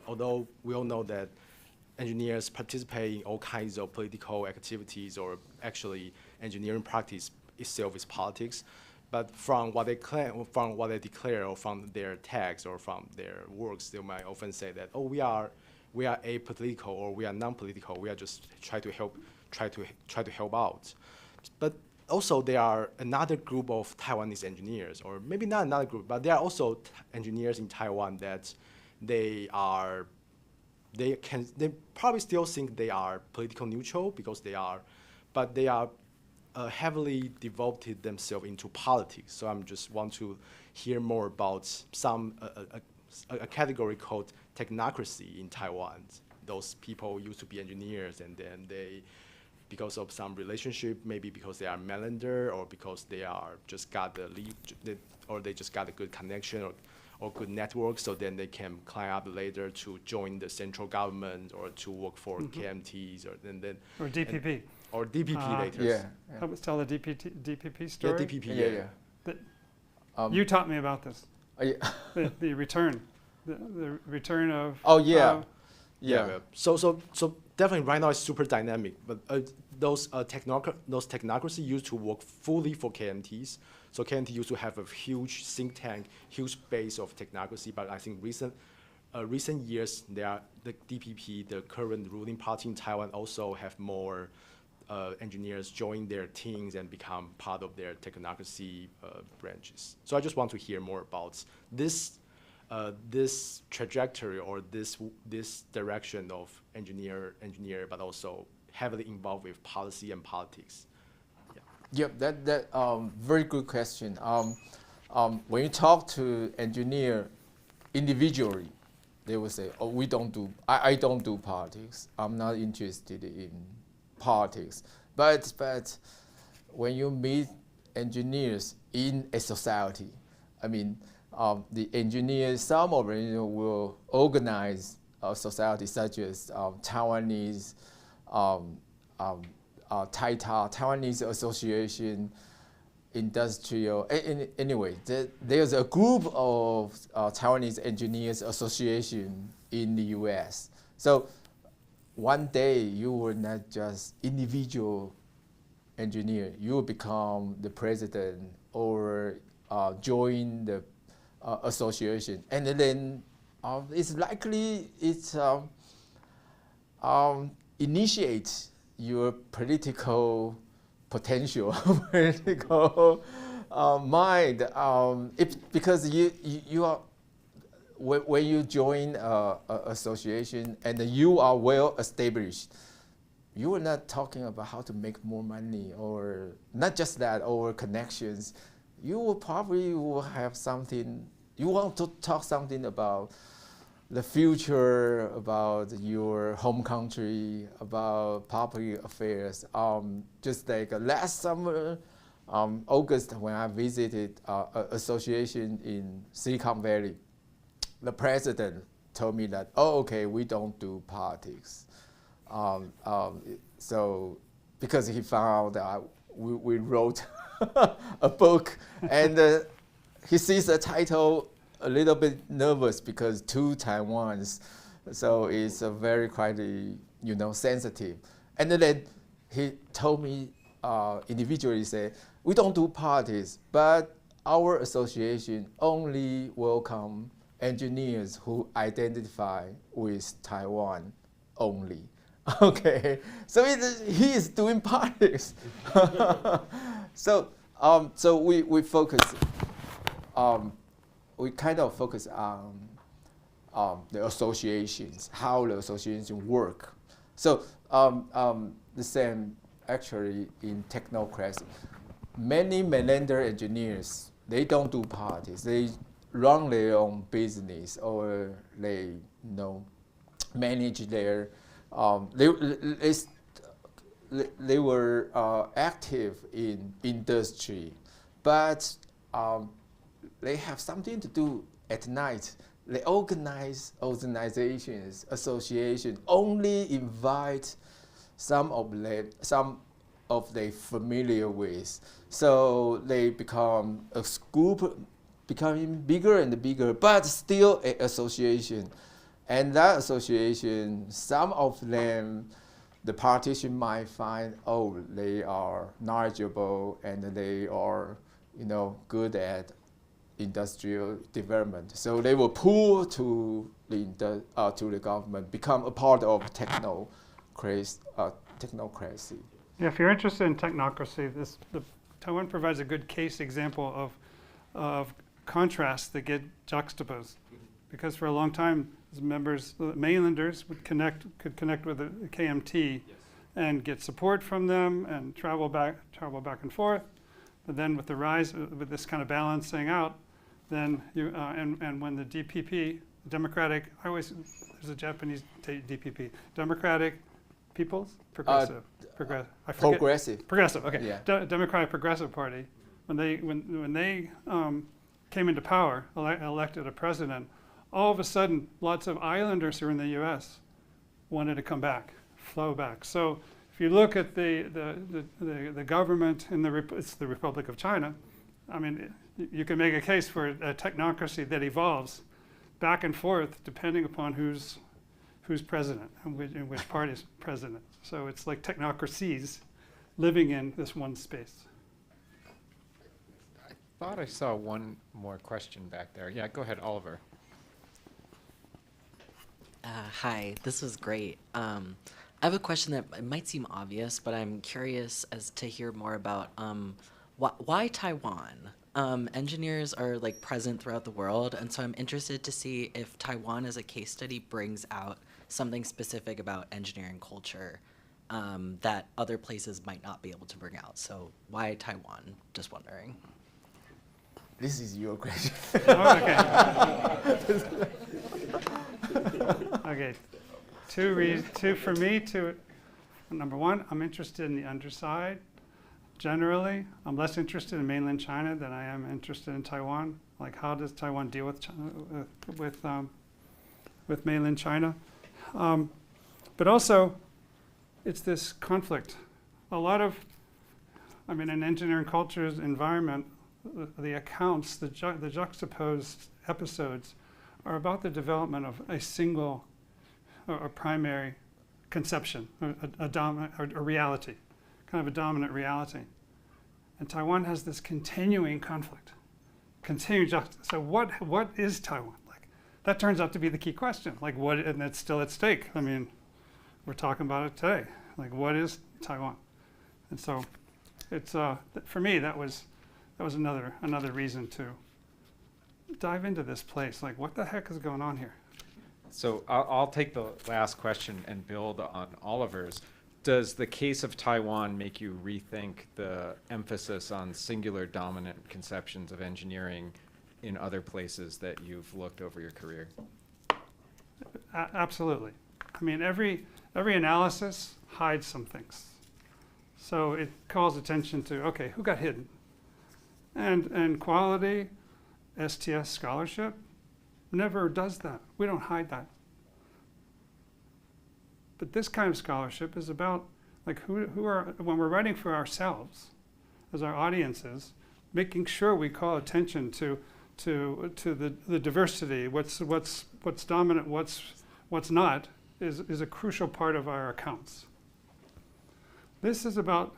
Speaker 12: Although we all know that engineers participate in all kinds of political activities, or actually engineering practice itself is politics. But from what they claim, from what they declare, or from their tags or from their works, they might often say that, oh, we are apolitical, or we are non-political. We are just try to help out. But also there are another group of Taiwanese engineers, or maybe not another group, but there are also engineers in Taiwan that they probably still think they are political neutral because they are, but they are heavily devoted themselves into politics. So I'm just want to hear more about a category called technocracy in Taiwan. Those people used to be engineers, and then they, because of some relationship, maybe because they are mainlander, or because they are just got the lead, or they just got a good connection or good network, so then they can climb up later to join the central government or to work for KMTs, or then
Speaker 3: or DPP.
Speaker 12: Or DPP later.
Speaker 8: Yeah.
Speaker 3: How about tell the DPP story?
Speaker 12: Yeah, DPP.
Speaker 8: Yeah.
Speaker 3: You taught me about this.
Speaker 8: Yeah.
Speaker 3: The return. The return of.
Speaker 8: Oh yeah.
Speaker 12: Yeah. So definitely right now it's super dynamic. But those technocracy used to work fully for KMTs. So KMT used to have a huge think tank, huge base of technocracy. But I think recent years, the DPP, the current ruling party in Taiwan, also have more engineers join their teams and become part of their technocracy branches. So I just want to hear more about this trajectory, or this direction of engineer, but also heavily involved with policy and politics.
Speaker 8: Yeah, that very good question. When you talk to engineer individually, they will say, "Oh, I don't do politics. I'm not interested in politics." But when you meet engineers in a society, I mean, the engineers, some of them will organize a society such as Taiwanese, Taiwanese Association, Industrial. Anyway, there's a group of Taiwanese Engineers Association in the U.S. So one day you will not just individual engineer, you will become the president or join the association, and then it's likely it's initiate your political potential, political mind. Because you are when you join a association and you are well established, you are not talking about how to make more money or not just that, or connections. You will probably have something, you want to talk something about the future, about your home country, about public affairs. Just like last summer, August, when I visited an association in Silicon Valley, the president told me that, oh, okay, we don't do politics. So, because he found out that we wrote a book, and he sees the title a little bit nervous because two Taiwans, so it's a very quite sensitive. And then he told me individually, said, we don't do parties, but our association only welcome engineers who identify with Taiwan only. Okay, so he is doing politics. So we focus. We kind of focus on the associations, how the associations work. So the same actually in technocracy. Many mainlander engineers, they don't do parties. They run their own business, or they manage their. They were active in industry, but they have something to do at night. They organize organizations, associations, only invite some of they familiar with. So they become a group, becoming bigger and bigger, but still an association. And that association, some of them, the politician might find, oh, they are knowledgeable and they are, good at industrial development. So they will pull to the government, become a part of technocracy.
Speaker 3: Yeah, if you're interested in technocracy, Taiwan provides a good case example of contrasts that get juxtaposed. Because for a long time, members, the mainlanders could connect with the KMT, yes, and get support from them and travel back and forth. But then with the rise, with this kind of balancing out, then and when the DPP, Democratic, there's a Japanese DPP, Democratic People's Progressive. Progressive. Okay.
Speaker 8: Yeah.
Speaker 3: Democratic Progressive Party, when they came into power, elected a president, all of a sudden, lots of islanders who are in the U.S. wanted to come back, flow back. So if you look at the government in it's the Republic of China, I mean, you can make a case for a technocracy that evolves back and forth depending upon who's president and which party is president. So it's like technocracies living in this one space.
Speaker 1: I thought I saw one more question back there. Yeah, go ahead, Oliver.
Speaker 13: Hi, this was great. I have a question that might seem obvious, but I'm curious as to hear more about why Taiwan? Engineers are present throughout the world, and so I'm interested to see if Taiwan as a case study brings out something specific about engineering culture that other places might not be able to bring out. So why Taiwan? Just wondering.
Speaker 8: This is your question.
Speaker 3: Okay, number one, I'm interested in the underside. Generally, I'm less interested in mainland China than I am interested in Taiwan. Like, how does Taiwan deal with mainland China? But also, it's this conflict. In engineering culture's environment, the accounts, the juxtaposed episodes are about the development of a single or primary conception, a dominant, or a reality, kind of a dominant reality. And Taiwan has this continuing conflict continue. So what is Taiwan? Like, that turns out to be the key question. Like, what? And it's still at stake. I mean, we're talking about it today. Like, what is Taiwan? And so, it's for me that was another reason to dive into this place. Like, what the heck is going on here?
Speaker 1: So I'll take the last question and build on Oliver's. Does the case of Taiwan make you rethink the emphasis on singular dominant conceptions of engineering in other places that you've looked over your career?
Speaker 3: Absolutely. I mean, every analysis hides some things. So it calls attention to, okay, who got hidden? And quality, STS scholarship, never does that. We don't hide that. But this kind of scholarship is about, like, who are, when we're writing for ourselves, as our audiences, making sure we call attention to the diversity, what's dominant, what's not, is a crucial part of our accounts. This is about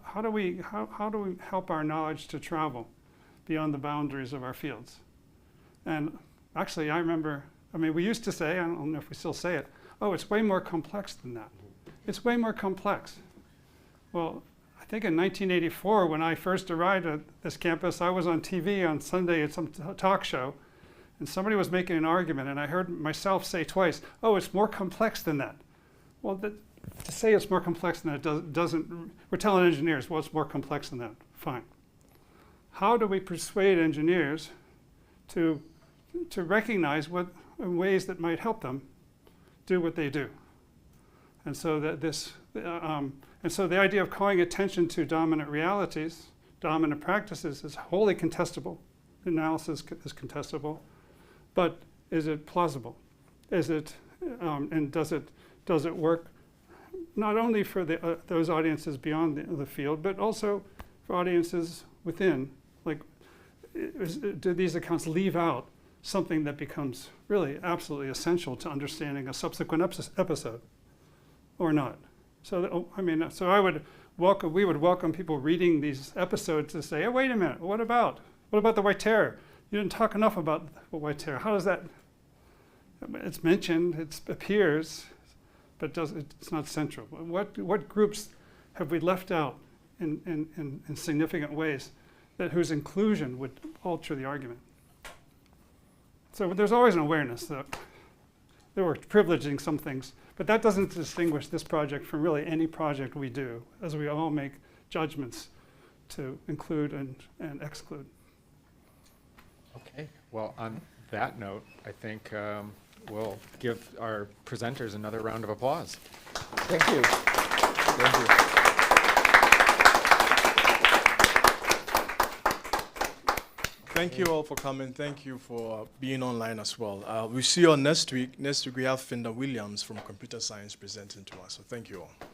Speaker 3: how do we help our knowledge to travel beyond the boundaries of our fields. And actually, I remember, I mean, we used to say, I don't know if we still say it, oh, it's way more complex than that. It's way more complex. Well, I think in 1984, when I first arrived at this campus, I was on TV on Sunday at some talk show, and somebody was making an argument, and I heard myself say twice, oh, it's more complex than that. Well, to say it's more complex than that doesn't, we're telling engineers, well, it's more complex than that. Fine. How do we persuade engineers to recognize what ways that might help them do what they do? And so that the idea of calling attention to dominant realities, dominant practices, is wholly contestable. Analysis is contestable, but is it plausible? Is it and does it work not only for those audiences beyond the field, but also for audiences within? Like, do these accounts leave out something that becomes really absolutely essential to understanding a subsequent episode, or not? So I mean, so we would welcome people reading these episodes to say, hey, wait a minute, what about the White Terror? You didn't talk enough about the White Terror. How does that? It's mentioned, it appears, but it's not central. What groups have we left out in significant ways whose inclusion would alter the argument? So there's always an awareness that we're privileging some things, but that doesn't distinguish this project from really any project we do, as we all make judgments to include and exclude.
Speaker 1: Okay, well, on that note, I think we'll give our presenters another round of applause.
Speaker 8: Thank you. Thank you.
Speaker 14: Thank you all for coming. Thank you for being online as well. We'll see you next week. Next week we have Finda Williams from Computer Science presenting to us. So thank you all.